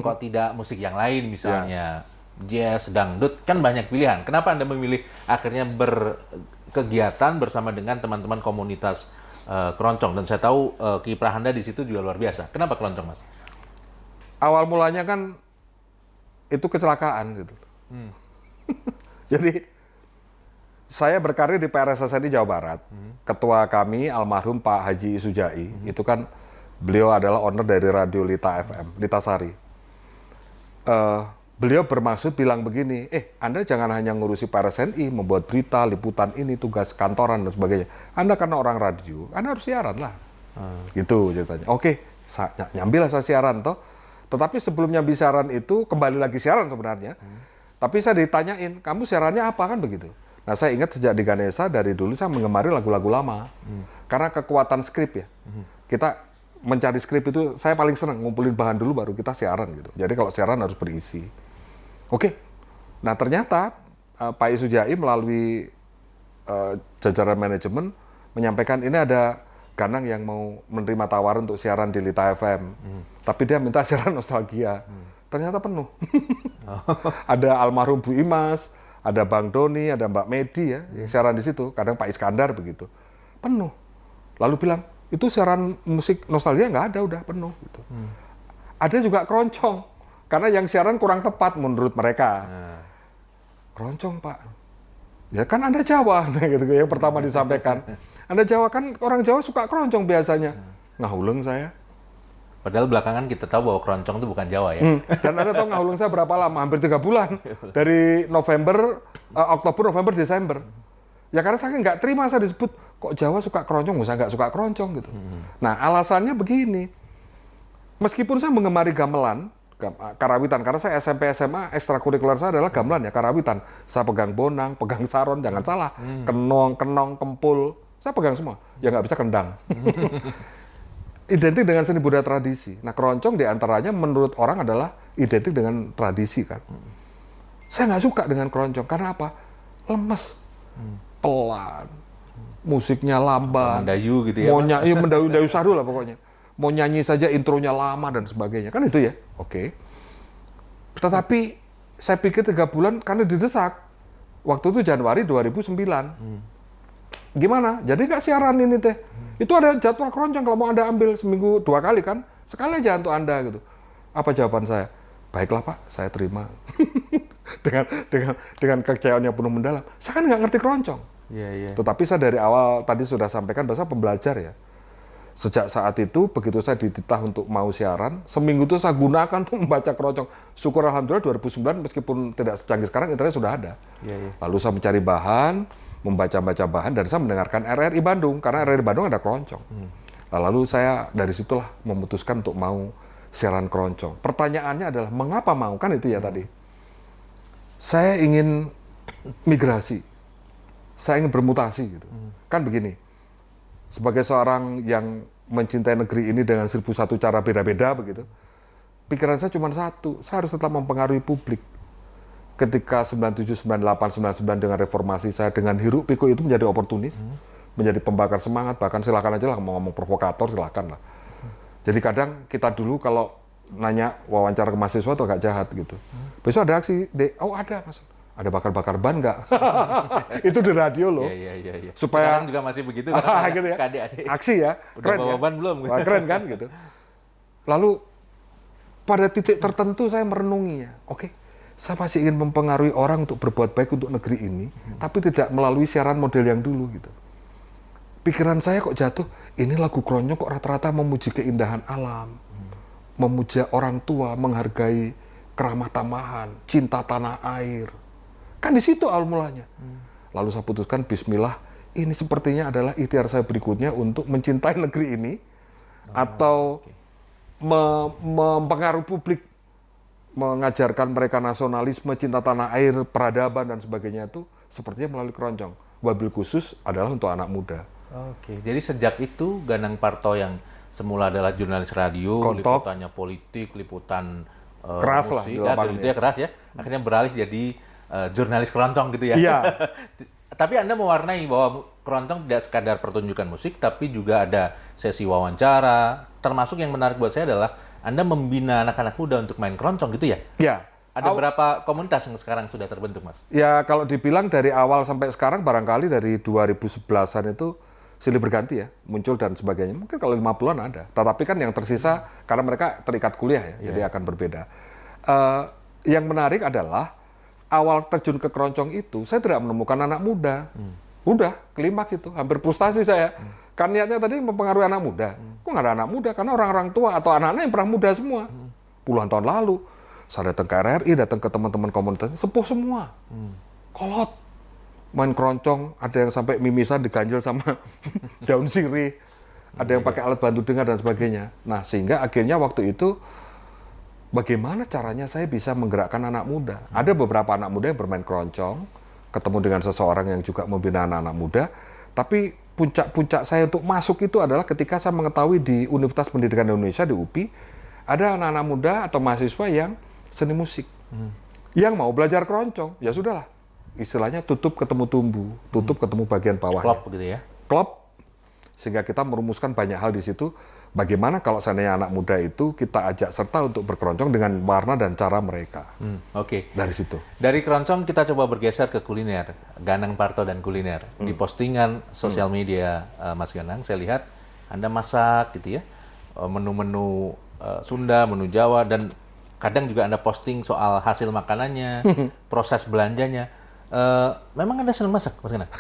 Speaker 2: Kok tidak musik yang lain misalnya? Jazz, dangdut, kan banyak pilihan. Kenapa Anda memilih akhirnya berkegiatan bersama dengan teman-teman komunitas Keroncong? Dan saya tahu kiprah Anda di situ juga luar biasa. Kenapa Keroncong, Mas?
Speaker 1: Awal mulanya kan itu kecelakaan gitu. Jadi saya berkarir di PRSSNI Jawa Barat. Ketua kami almarhum Pak Haji Sujai, itu kan beliau adalah owner dari Radio Lita FM, Lita Sari. Beliau bermaksud bilang begini, Anda jangan hanya ngurusi PRSNI, membuat berita, liputan ini, tugas kantoran dan sebagainya. Anda karena orang radio, Anda harus siaran lah. Gitu ceritanya. Oke, nyambil saya siaran toh. Tetapi sebelum nyambil siaran itu, kembali lagi siaran sebenarnya. Tapi saya ditanyain, kamu siarannya apa kan begitu? Nah, saya ingat sejak di Ganesha, dari dulu saya mengemari lagu-lagu lama. Karena kekuatan skrip ya. Kita mencari skrip itu, saya paling senang ngumpulin bahan dulu baru kita siaran gitu. Jadi kalau siaran harus berisi. Oke. Nah, ternyata Pak Isujai melalui jajaran manajemen menyampaikan ini ada Ganang yang mau menerima tawaran untuk siaran di Lita FM. Tapi dia minta siaran nostalgia. Ternyata penuh. Ada almarhum Bu Imas, ada Bang Doni, ada Mbak Medi ya, yang siaran di situ. Kadang Pak Iskandar begitu. Penuh. Lalu bilang, itu siaran musik nostalgia nggak ada, udah penuh. Gitu. Ada juga Keroncong. Karena yang siaran kurang tepat menurut mereka. Keroncong, Pak. Ya kan Anda Jawa, gitu yang pertama disampaikan. Anda Jawa kan, orang Jawa suka keroncong biasanya. Ngahuleng saya.
Speaker 2: Padahal belakangan kita tahu bahwa Keroncong itu bukan Jawa ya.
Speaker 1: Dan Anda tahu ngahuleng saya berapa lama? Hampir 3 bulan. Dari Oktober, November, Desember. Ya karena saya nggak terima saya disebut, kok Jawa suka keroncong, saya nggak suka keroncong gitu. Nah alasannya begini, meskipun saya mengemari gamelan, karawitan, karena saya SMP SMA ekstrakurikuler saya adalah gamelan ya, karawitan. Saya pegang bonang, pegang saron, jangan salah, kenong, kempul, saya pegang semua. Ya nggak bisa kendang. Identik dengan seni budaya tradisi. Nah keroncong diantaranya menurut orang adalah identik dengan tradisi kan. Saya nggak suka dengan keroncong karena apa? Lemes, pelan, musiknya lamban,
Speaker 2: mendayu gitu ya.
Speaker 1: Mendayu sadu lah pokoknya. Mau nyanyi saja intronya lama dan sebagainya kan itu ya. Oke. Tetapi saya pikir 3 bulan karena didesak. Waktu itu Januari 2009. Gimana? Jadi nggak siaran ini teh. Itu ada jadwal keroncong kalau mau Anda ambil seminggu 2 kali kan? Sekali aja untuk Anda gitu. Apa jawaban saya? Baiklah Pak, saya terima. dengan kekecewaan yang penuh mendalam. Saya kan nggak ngerti keroncong. Tetapi saya dari awal tadi sudah sampaikan bahwa saya pembelajar ya. Sejak saat itu, begitu saya dititah untuk mau siaran, seminggu itu saya gunakan untuk membaca keroncong. Syukur Alhamdulillah 2009 meskipun tidak secanggih sekarang, internet sudah ada. Lalu saya mencari bahan, membaca-baca bahan, dan saya mendengarkan RRI Bandung, karena RRI Bandung ada keroncong. Lalu saya dari situlah memutuskan untuk mau siaran keroncong. Pertanyaannya adalah, mengapa mau? Kan itu ya tadi. Saya ingin migrasi. Saya ingin bermutasi gitu. Kan begini, sebagai seorang yang mencintai negeri ini dengan 1001 cara beda-beda begitu, pikiran saya cuma satu, saya harus tetap mempengaruhi publik. Ketika 97, 98, 99 dengan reformasi saya, dengan hiruk pikuk itu menjadi oportunis, menjadi pembakar semangat, bahkan silakan aja lah mau ngomong provokator, silakan lah. Jadi kadang kita dulu kalau nanya wawancara ke mahasiswa tuh agak jahat gitu. Besok ada aksi, oh ada mas. Ada bakar-bakar ban nggak? Itu di radio loh.
Speaker 2: Iya.
Speaker 1: Supaya
Speaker 2: sekarang juga masih begitu kan?
Speaker 1: gitu ya.
Speaker 2: Adik-adik.
Speaker 1: Aksi ya.
Speaker 2: Udah
Speaker 1: Keren
Speaker 2: bawa
Speaker 1: ya?
Speaker 2: ban belum?
Speaker 1: Wah, keren kan gitu. Lalu pada titik tertentu saya merenunginya. Oke, saya masih ingin mempengaruhi orang untuk berbuat baik untuk negeri ini, tapi tidak melalui siaran model yang dulu gitu. Pikiran saya kok jatuh, ini lagu keroncong kok rata-rata memuji keindahan alam, memuja orang tua, menghargai keramah tamahan, cinta tanah air. Kan di situ awal mulanya. Lalu saya putuskan, bismillah, ini sepertinya adalah ikhtiar saya berikutnya untuk mencintai negeri ini atau mempengaruhi publik, mengajarkan mereka nasionalisme, cinta tanah air, peradaban dan sebagainya itu sepertinya melalui keroncong. Wabil khusus adalah untuk anak muda.
Speaker 2: Oke, jadi sejak itu Ganang Parto yang semula adalah jurnalis radio,
Speaker 1: Kontok.
Speaker 2: liputannya politik, liputan
Speaker 1: Keras lah
Speaker 2: musik,
Speaker 1: di
Speaker 2: ya,
Speaker 1: lapangan
Speaker 2: dari itu ya keras ya, akhirnya beralih jadi jurnalis keroncong gitu ya.
Speaker 1: Iya.
Speaker 2: Tapi Anda mewarnai bahwa keroncong tidak sekadar pertunjukan musik, tapi juga ada sesi wawancara, termasuk yang menarik buat saya adalah Anda membina anak-anak muda untuk main keroncong gitu ya?
Speaker 1: Ya.
Speaker 2: Ada berapa komunitas yang sekarang sudah terbentuk, Mas?
Speaker 1: Ya kalau dibilang dari awal sampai sekarang barangkali dari 2011-an itu silih berganti ya, muncul dan sebagainya. Mungkin kalau 50-an ada. Tetapi kan yang tersisa karena mereka terikat kuliah ya, jadi akan berbeda. Yang menarik adalah awal terjun ke keroncong itu saya tidak menemukan anak muda. Udah klimaks itu, hampir frustasi saya. Kan niatnya tadi mempengaruhi anak muda. Kok nggak ada anak muda? Karena orang-orang tua atau anak-anak yang pernah muda semua. Puluhan tahun lalu saya datang ke RRI, datang ke teman-teman komunitasnya, sepuh semua. Kolot. Main keroncong, ada yang sampai mimisan diganjel sama daun sirih, ada yang pakai alat bantu dengar dan sebagainya. Nah, sehingga akhirnya waktu itu bagaimana caranya saya bisa menggerakkan anak muda. Ada beberapa anak muda yang bermain keroncong, ketemu dengan seseorang yang juga membina anak-anak muda, tapi puncak-puncak saya untuk masuk itu adalah ketika saya mengetahui di Universitas Pendidikan Indonesia, di UPI, ada anak-anak muda atau mahasiswa yang seni musik, yang mau belajar keroncong, ya sudahlah. Istilahnya tutup ketemu tumbuh, tutup ketemu bagian bawahnya.
Speaker 2: Klop gitu ya?
Speaker 1: Klop, sehingga kita merumuskan banyak hal di situ. Bagaimana kalau seandainya anak muda itu kita ajak serta untuk berkeroncong dengan warna dan cara mereka.
Speaker 2: Oke.
Speaker 1: Dari situ.
Speaker 2: Dari keroncong kita coba bergeser ke kuliner. Ganang Parto dan kuliner. Di postingan sosial media Mas Ganang, saya lihat Anda masak gitu ya. Menu-menu Sunda, menu Jawa, dan kadang juga Anda posting soal hasil makanannya, proses belanjanya. Memang Anda senang masak, Mas Ganang?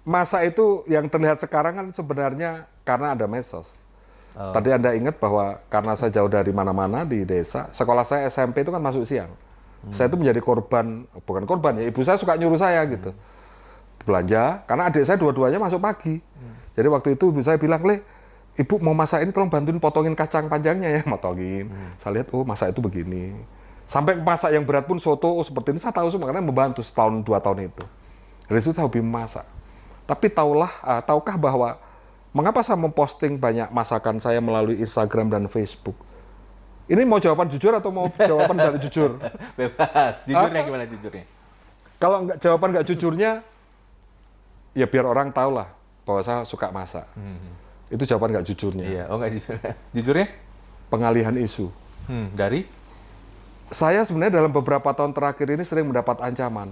Speaker 1: Masak itu yang terlihat sekarang kan sebenarnya karena ada medsos. Tadi Anda ingat bahwa karena saya jauh dari mana-mana di desa, sekolah saya SMP itu kan masuk siang. Saya itu menjadi korban, bukan korban ya, ibu saya suka nyuruh saya gitu. Belanja, karena adik saya dua-duanya masuk pagi. Jadi waktu itu ibu saya bilang, "Le, ibu mau masak ini tolong bantuin potongin kacang panjangnya ya," motongin. Saya lihat, oh masak itu begini. Sampai masak yang berat pun soto, oh seperti ini saya tahu semua karena membantu setahun 2 tahun itu. Dari situ saya hobi memasak. Tapi tahukah bahwa mengapa saya memposting banyak masakan saya melalui Instagram dan Facebook? Ini mau jawaban jujur atau mau jawaban dari jujur?
Speaker 2: Bebas. Jujurnya gimana jujurnya?
Speaker 1: Kalau jawaban nggak jujurnya, ya biar orang tahu lah bahwa saya suka masak. Itu jawaban nggak jujurnya.
Speaker 2: Iya, oh nggak jujur. Jujurnya?
Speaker 1: Pengalihan isu.
Speaker 2: Dari?
Speaker 1: Saya sebenarnya dalam beberapa tahun terakhir ini sering mendapat ancaman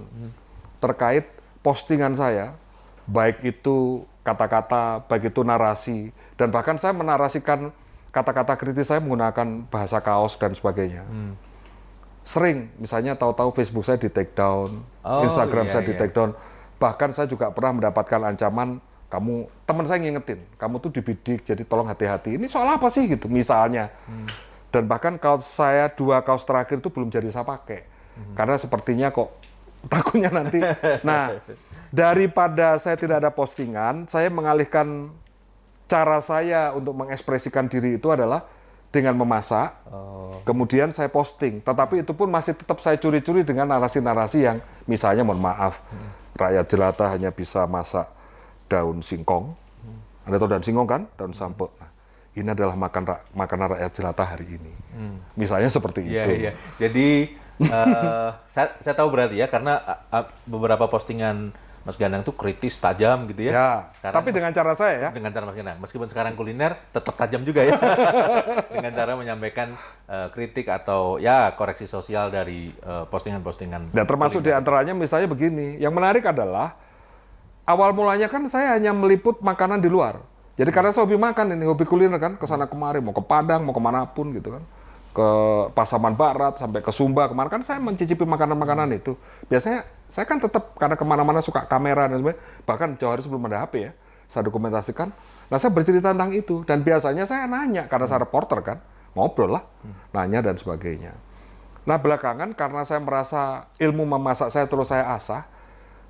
Speaker 1: terkait postingan saya, baik itu kata-kata, baik itu narasi, dan bahkan saya menarasikan kata-kata kritis saya menggunakan bahasa kaos dan sebagainya. Sering, misalnya tahu-tahu Facebook saya di take down, Instagram saya di take down, bahkan saya juga pernah mendapatkan ancaman, teman saya ngingetin, kamu tuh dibidik, jadi tolong hati-hati. Ini soal apa sih gitu, misalnya. Dan bahkan kaos saya 2 kaos terakhir itu belum jadi saya pakai, karena sepertinya kok takutnya nanti. Nah, daripada saya tidak ada postingan, saya mengalihkan cara saya untuk mengekspresikan diri itu adalah dengan memasak, kemudian saya posting. Tetapi itu pun masih tetap saya curi-curi dengan narasi-narasi yang misalnya, mohon maaf, rakyat jelata hanya bisa masak daun singkong. Anda tahu daun singkong kan? Daun sampo. Nah, ini adalah makanan rakyat jelata hari ini. Misalnya seperti itu.
Speaker 2: Iya. Jadi saya tahu berarti ya, karena beberapa postingan Mas Ganang tuh kritis, tajam gitu ya.
Speaker 1: Ya,
Speaker 2: Sekarang
Speaker 1: tapi dengan cara saya ya.
Speaker 2: dengan cara Mas Ganang. Meskipun sekarang kuliner, tetap tajam juga ya. Dengan cara menyampaikan kritik atau ya koreksi sosial dari postingan-postingan.
Speaker 1: Nah, termasuk diantaranya misalnya begini. Yang menarik adalah, awal mulanya kan saya hanya meliput makanan di luar. Jadi karena saya hobi makan ini, hobi kuliner kan, kesana kemari, mau ke Padang, mau kemanapun gitu kan. Ke Pasaman Barat, sampai ke Sumba, kemarin kan saya mencicipi makanan-makanan itu. Biasanya saya kan tetap, karena kemana-mana suka kamera dan sebagainya, bahkan jauh hari sebelum ada HP ya, saya dokumentasikan. Nah, saya bercerita tentang itu, dan biasanya saya nanya, karena saya reporter kan, ngobrol lah, nanya dan sebagainya. Nah, belakangan karena saya merasa ilmu memasak saya terus saya asah,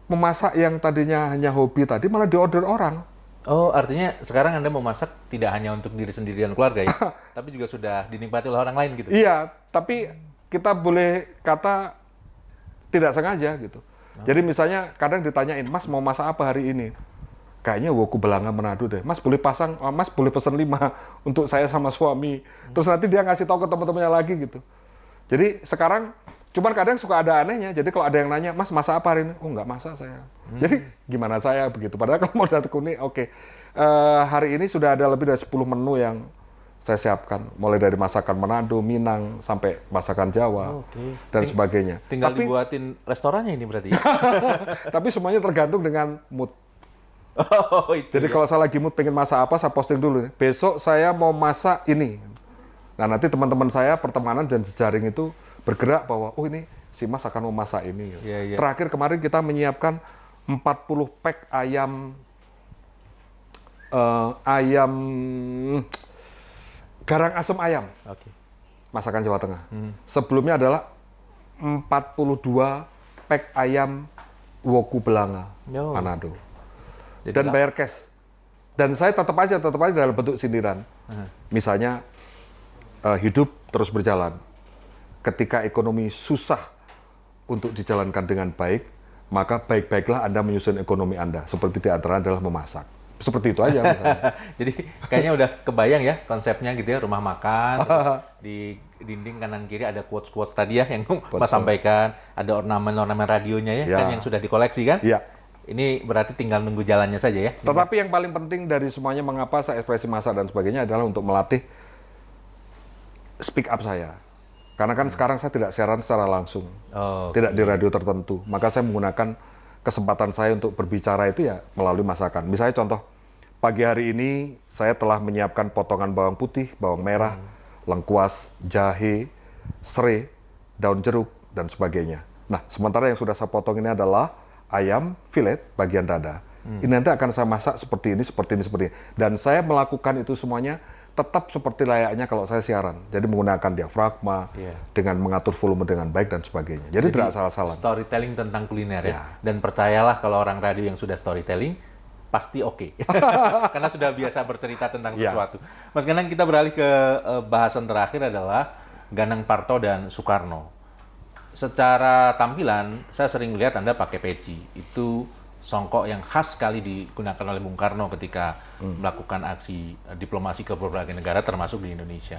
Speaker 1: memasak yang tadinya hanya hobi tadi malah diorder orang.
Speaker 2: Oh, artinya sekarang Anda memasak tidak hanya untuk diri sendiri dan keluarga ya, tapi juga sudah dinikmati oleh orang lain gitu.
Speaker 1: Iya, tapi kita boleh kata tidak sengaja gitu. Jadi misalnya kadang ditanyain, Mas mau masak apa hari ini? Kayaknya woku belanga Manado deh. Mas boleh Mas boleh pesen 5 untuk saya sama suami. Terus nanti dia ngasih tahu ke teman-temannya lagi gitu. Jadi sekarang cuman kadang suka ada anehnya. Jadi kalau ada yang nanya, Mas masak apa hari ini? Oh nggak masak saya. Jadi gimana saya begitu. Padahal kalau mau datang kuning, oke. Hari ini sudah ada lebih dari 10 menu yang saya siapkan. Mulai dari masakan Manado, Minang, sampai masakan Jawa, dan sebagainya.
Speaker 2: Tinggal dibuatin restorannya ini berarti ya?
Speaker 1: Tapi semuanya tergantung dengan mood.
Speaker 2: Oh, itu
Speaker 1: Jadi
Speaker 2: ya.
Speaker 1: kalau saya lagi mood pengen masak apa, saya posting dulu. Besok saya mau masak ini. Nah nanti teman-teman saya, pertemanan dan jejaring itu bergerak bahwa, oh ini si Mas akan memasak ini.
Speaker 2: Iya, iya.
Speaker 1: Terakhir kemarin kita menyiapkan 40 pack ayam garang asem ayam,
Speaker 2: Oke.
Speaker 1: masakan Jawa Tengah. Sebelumnya adalah 42 pack ayam woku belanga
Speaker 2: Oh.
Speaker 1: Manado.
Speaker 2: Jadi
Speaker 1: Dan bayar cash. Dan saya tetap aja dalam bentuk sindiran. Misalnya hidup terus berjalan. Ketika ekonomi susah untuk dijalankan dengan baik, maka baik-baiklah Anda menyusun ekonomi Anda. Seperti di antara adalah memasak. Seperti itu aja misalnya.
Speaker 2: Jadi kayaknya udah kebayang ya konsepnya gitu ya, rumah makan, terus di dinding kanan kiri ada quotes-quotes tadi ya yang Mas sampaikan, ada ornamen-ornamen radionya ya,
Speaker 1: Ya.
Speaker 2: kan yang sudah dikoleksi kan?
Speaker 1: Iya.
Speaker 2: Ini berarti tinggal nunggu jalannya saja ya.
Speaker 1: Tetapi yang paling penting dari semuanya mengapa saya ekspresi masak dan sebagainya adalah untuk melatih speak up saya. Karena kan sekarang saya tidak siaran secara langsung.
Speaker 2: Oh,
Speaker 1: Tidak di radio tertentu. Maka saya menggunakan kesempatan saya untuk berbicara itu ya melalui masakan. Misalnya contoh, pagi hari ini saya telah menyiapkan potongan bawang putih, bawang merah, lengkuas, jahe, serai, daun jeruk, dan sebagainya. Nah, sementara yang sudah saya potong ini adalah ayam filet bagian dada. Ini nanti akan saya masak seperti ini, seperti ini, seperti ini. Dan saya melakukan itu semuanya tetap seperti layaknya kalau saya siaran. Jadi menggunakan diafragma, dengan mengatur volume dengan baik dan sebagainya. Jadi tidak salah-salah.
Speaker 2: Storytelling tentang kuliner ya.
Speaker 1: Ya.
Speaker 2: Dan percayalah kalau orang radio yang sudah storytelling, pasti oke. Karena sudah biasa bercerita tentang
Speaker 1: Ya.
Speaker 2: sesuatu. Mas Ganang, kita beralih ke bahasan terakhir adalah Ganang Parto dan Soekarno. Secara tampilan, saya sering lihat Anda pakai peci. Itu songkok yang khas sekali digunakan oleh Bung Karno ketika melakukan aksi diplomasi ke berbagai negara, termasuk di Indonesia.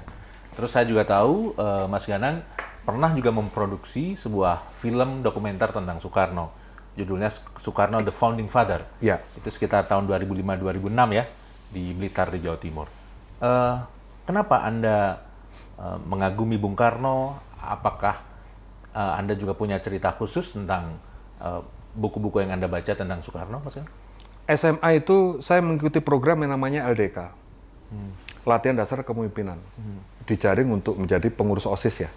Speaker 2: Terus saya juga tahu Mas Ganang pernah juga memproduksi sebuah film dokumenter tentang Soekarno. Judulnya Soekarno The Founding Father.
Speaker 1: Ya.
Speaker 2: Itu sekitar tahun 2005-2006 ya, di Blitar di Jawa Timur. Kenapa Anda mengagumi Bung Karno? Apakah Anda juga punya cerita khusus tentang buku-buku yang Anda baca tentang Soekarno, Mas?
Speaker 1: SMA itu saya mengikuti program yang namanya LDK. Latihan Dasar Kepemimpinan. Dijaring untuk menjadi pengurus OSIS ya.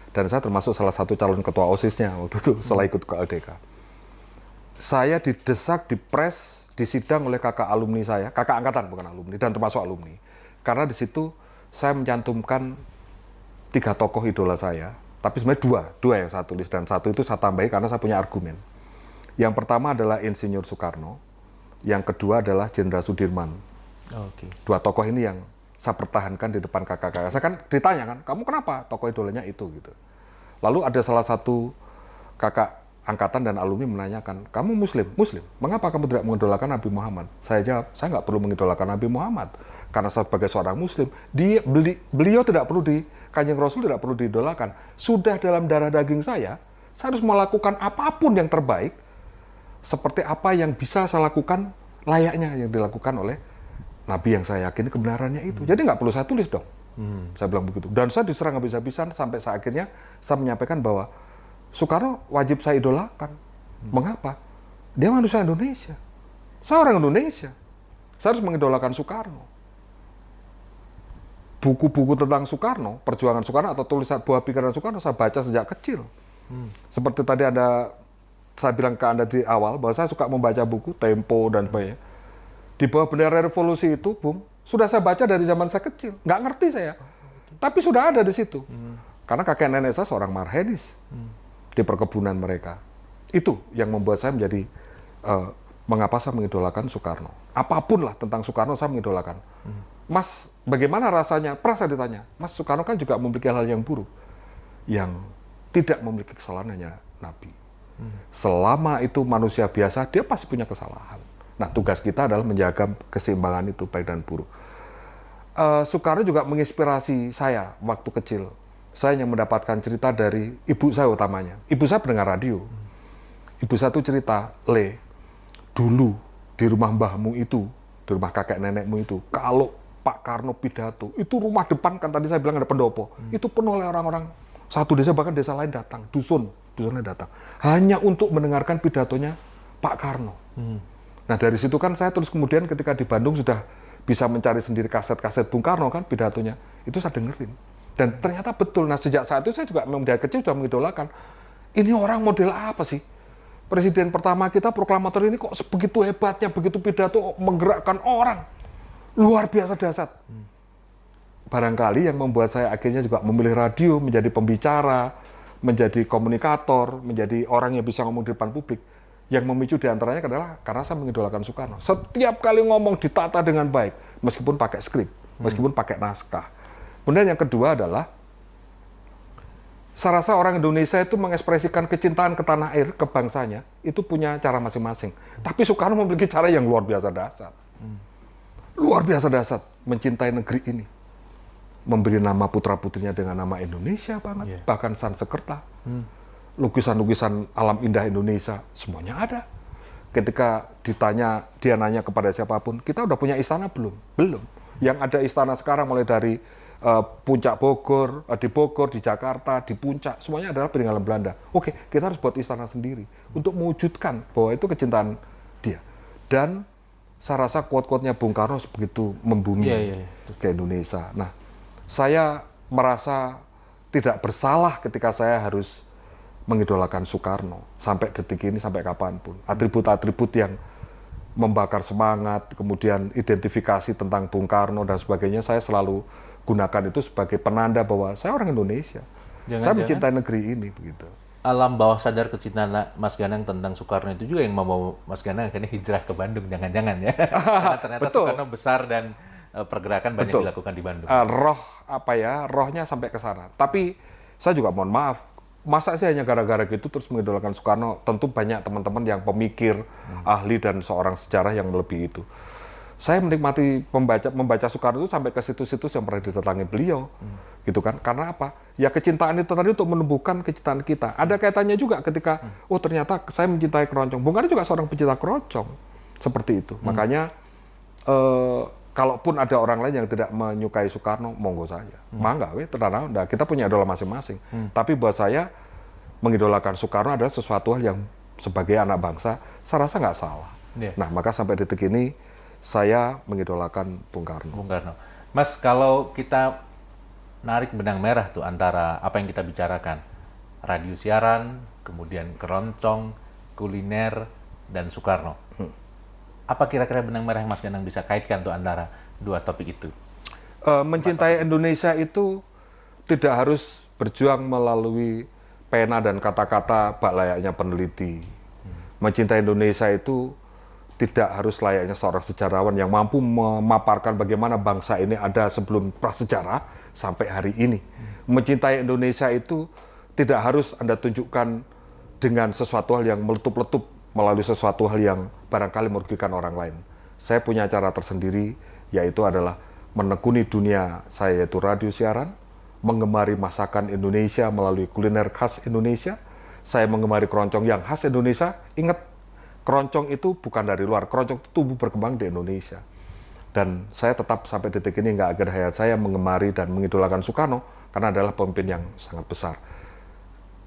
Speaker 1: Dan saya termasuk salah satu calon ketua OSISnya waktu itu setelah ikut ke LDK. Saya didesak, dipres, disidang oleh kakak alumni saya, kakak angkatan bukan alumni, dan termasuk alumni. Karena di situ saya mencantumkan 3 tokoh idola saya, tapi sebenarnya dua yang saya tulis, dan satu itu saya tambahi karena saya punya argumen. Yang pertama adalah Insinyur Soekarno, yang kedua adalah Jenderal Sudirman.
Speaker 2: Oke.
Speaker 1: 2 tokoh ini yang saya pertahankan di depan kakak-kakak. Saya kan ditanya kan, kamu kenapa tokoh idolanya itu gitu. Lalu ada salah satu kakak angkatan dan alumni menanyakan, kamu Muslim? Muslim. Mengapa kamu tidak mengidolakan Nabi Muhammad? Saya jawab, saya nggak perlu mengidolakan Nabi Muhammad. Karena sebagai seorang Muslim, beliau tidak perlu Kanjeng Rasul tidak perlu diidolakan. Sudah dalam darah daging saya harus melakukan apapun yang terbaik, seperti apa yang bisa saya lakukan layaknya yang dilakukan oleh Nabi yang saya yakini kebenarannya itu. Jadi nggak perlu saya tulis dong. Saya bilang begitu. Dan saya diserang habis-habisan sampai akhirnya saya menyampaikan bahwa Soekarno wajib saya idolakan. Mengapa? Dia manusia Indonesia. Saya orang Indonesia. Saya harus mengidolakan Soekarno. Buku-buku tentang Soekarno, perjuangan Soekarno atau tulisan buah pikiran Soekarno saya baca sejak kecil. Seperti tadi saya bilang ke Anda di awal bahwa saya suka membaca buku Tempo dan sebagainya. Di bawah bendera revolusi itu, Bung, sudah saya baca dari zaman saya kecil. Nggak ngerti saya, tapi sudah ada di situ. Karena kakek nenek saya seorang marhenis di perkebunan mereka. Itu yang membuat saya menjadi mengapa saya mengidolakan Soekarno. Apapun lah tentang Soekarno saya mengidolakan. Mas, bagaimana rasanya? Pernah saya ditanya, Mas, Soekarno kan juga memiliki hal yang buruk. Yang tidak memiliki kesalahan hanya Nabi. Selama itu manusia biasa, dia pasti punya kesalahan. Nah, tugas kita adalah menjaga keseimbangan itu, baik dan buruk. Soekarno juga menginspirasi saya waktu kecil. Saya yang mendapatkan cerita dari ibu saya utamanya. Ibu saya pendengar radio. Ibu saya tuh cerita, Le, dulu di rumah mbahmu itu, di rumah kakek nenekmu itu, kalau Pak Karno pidato, itu rumah depan, kan tadi saya bilang ada pendopo, itu penuh oleh orang-orang, satu desa bahkan desa lain datang, dusunnya datang, hanya untuk mendengarkan pidatonya Pak Karno. Nah dari situ kan saya terus kemudian ketika di Bandung sudah bisa mencari sendiri kaset-kaset Bung Karno kan pidatonya, itu saya dengerin. Dan ternyata betul, nah sejak saat itu saya juga dari kecil sudah mengidolakan, ini orang model apa sih? Presiden pertama kita, proklamator ini kok begitu hebatnya, begitu pidato menggerakkan orang. Luar biasa dahsyat. Barangkali yang membuat saya akhirnya juga memilih radio, menjadi pembicara, menjadi komunikator, menjadi orang yang bisa ngomong di depan publik. Yang memicu diantaranya adalah karena saya mengidolakan Soekarno. Setiap kali ngomong ditata dengan baik, meskipun pakai skrip, meskipun pakai naskah. Kemudian yang kedua adalah, saya rasa orang Indonesia itu mengekspresikan kecintaan ke tanah air, ke bangsanya, itu punya cara masing-masing. Tapi Soekarno memiliki cara yang luar biasa dahsyat. Luar biasa dahsyat, mencintai negeri ini. Memberi nama putra-putrinya dengan nama Indonesia banget, bahkan Sanskerta. Lukisan-lukisan alam indah Indonesia, semuanya ada. Ketika dia nanya kepada siapapun, kita udah punya istana belum? Belum. Yang ada istana sekarang mulai dari Puncak Bogor, di Bogor, di Jakarta, di Puncak, semuanya adalah peninggalan Belanda. Oke, kita harus buat istana sendiri untuk mewujudkan bahwa itu kecintaan dia. Dan saya rasa quote-quote-nya Bung Karno begitu membumi ke Indonesia. Nah, saya merasa tidak bersalah ketika saya harus mengidolakan Soekarno sampai detik ini, sampai kapanpun. Atribut-atribut yang membakar semangat, kemudian identifikasi tentang Bung Karno dan sebagainya, saya selalu gunakan itu sebagai penanda bahwa saya orang Indonesia. Saya mencintai negeri ini, begitu.
Speaker 2: Alam bawah sadar kecintaan Mas Ganang tentang Soekarno itu juga yang membawa Mas Ganang akhirnya hijrah ke Bandung, jangan-jangan ya. Karena ternyata Soekarno besar dan pergerakan banyak dilakukan di Bandung.
Speaker 1: Rohnya sampai ke sana. Tapi saya juga mohon maaf, masa sih hanya gara-gara gitu terus mengidolakan Soekarno? Tentu banyak teman-teman yang pemikir, ahli dan seorang sejarah yang melebihi itu. Saya menikmati membaca Soekarno itu sampai ke situs-situs yang pernah didatangi beliau, gitu kan? Karena apa? Ya kecintaan itu tadi untuk menumbuhkan kecintaan kita. Ada kaitannya juga ketika, oh ternyata saya mencintai keroncong. Bung Karno juga seorang pecinta keroncong, seperti itu. Makanya, kalaupun ada orang lain yang tidak menyukai Soekarno, monggo saja. Mangga, kita punya idola masing-masing. Tapi buat saya, mengidolakan Soekarno adalah sesuatu hal yang sebagai anak bangsa, saya rasa nggak salah. Nah, maka sampai detik ini, saya mengidolakan Bung Karno.
Speaker 2: Bung Karno. Mas, kalau kita narik benang merah tuh antara apa yang kita bicarakan, radio siaran, kemudian keroncong, kuliner, dan Soekarno. Apa kira-kira benang merah yang Mas Ganang bisa kaitkan tuh antara dua topik itu?
Speaker 1: Mencintai Indonesia itu tidak harus berjuang melalui pena dan kata-kata bak layaknya peneliti. Mencintai Indonesia itu tidak harus layaknya seorang sejarawan yang mampu memaparkan bagaimana bangsa ini ada sebelum prasejarah sampai hari ini. Mencintai Indonesia itu tidak harus Anda tunjukkan dengan sesuatu hal yang meletup-letup, melalui sesuatu hal yang barangkali merugikan orang lain. Saya punya cara tersendiri, yaitu adalah menekuni dunia saya, yaitu radio siaran, menggemari masakan Indonesia melalui kuliner khas Indonesia. Saya menggemari keroncong yang khas Indonesia. Ingat, keroncong itu bukan dari luar, keroncong itu tumbuh berkembang di Indonesia. Dan saya tetap sampai detik ini nggak agar hayat saya mengemari dan mengidolakan Soekarno, karena adalah pemimpin yang sangat besar.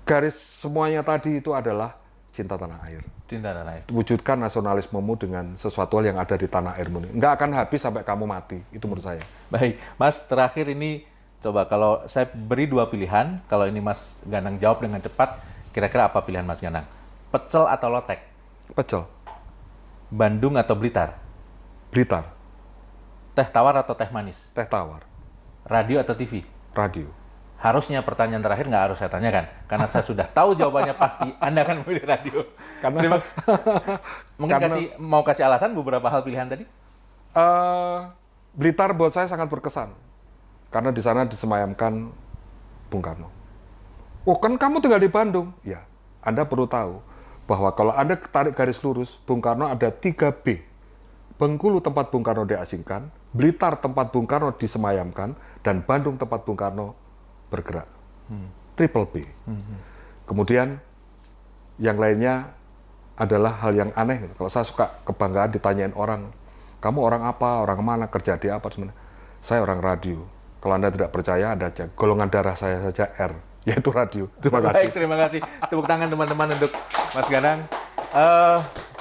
Speaker 1: Garis semuanya tadi itu adalah cinta tanah air.
Speaker 2: Cinta tanah air.
Speaker 1: Wujudkan nasionalismemu dengan sesuatu hal yang ada di tanah airmu. Nggak akan habis sampai kamu mati, itu menurut saya.
Speaker 2: Baik, Mas, terakhir ini coba kalau saya beri dua pilihan, kalau ini Mas Ganang jawab dengan cepat, kira-kira apa pilihan Mas Ganang? Pecel atau lotek?
Speaker 1: Pecel.
Speaker 2: Bandung atau Blitar?
Speaker 1: Blitar.
Speaker 2: Teh tawar atau teh manis?
Speaker 1: Teh tawar.
Speaker 2: Radio atau TV?
Speaker 1: Radio.
Speaker 2: harusnya pertanyaan terakhir nggak harus saya tanyakan, karena saya sudah tahu jawabannya pasti Anda akan memilih radio.
Speaker 1: Karena
Speaker 2: Mungkin mau kasih alasan beberapa hal pilihan tadi?
Speaker 1: Blitar buat saya sangat berkesan karena di sana disemayamkan Bung Karno. Oh kan kamu tinggal di Bandung? Ya, Anda perlu tahu bahwa kalau Anda tarik garis lurus, Bung Karno ada 3B. Bengkulu tempat Bung Karno diasingkan, Blitar tempat Bung Karno disemayamkan, dan Bandung tempat Bung Karno bergerak. Triple B. Kemudian yang lainnya adalah hal yang aneh. Kalau saya suka kebanggaan ditanyain orang, kamu orang apa, orang mana, kerja di apa sebenarnya? Saya orang radio. Kalau Anda tidak percaya, Anda cek golongan darah saya saja R, yaitu radio. Terima kasih.
Speaker 2: Baik, terima kasih. Tepuk tangan teman-teman untuk Mas Ganang.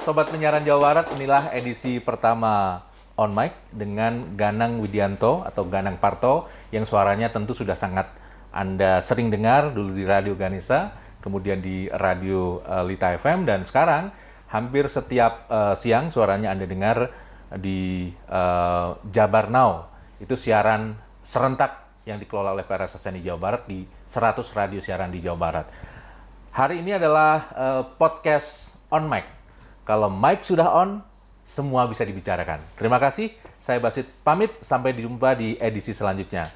Speaker 2: Sobat Penyiaran Jawa Barat, inilah edisi pertama On Mic dengan Ganang Widianto atau Ganang Parto yang suaranya tentu sudah sangat Anda sering dengar dulu di Radio Ganesa, kemudian di Radio Lita FM, dan sekarang hampir setiap siang suaranya Anda dengar di Jabar Now. Itu siaran serentak yang dikelola oleh PRSSN di Jawa Barat di 100 radio siaran di Jawa Barat. Hari ini adalah podcast On Mic. Kalau mic sudah on, semua bisa dibicarakan. Terima kasih, saya Basit pamit, sampai jumpa di edisi selanjutnya.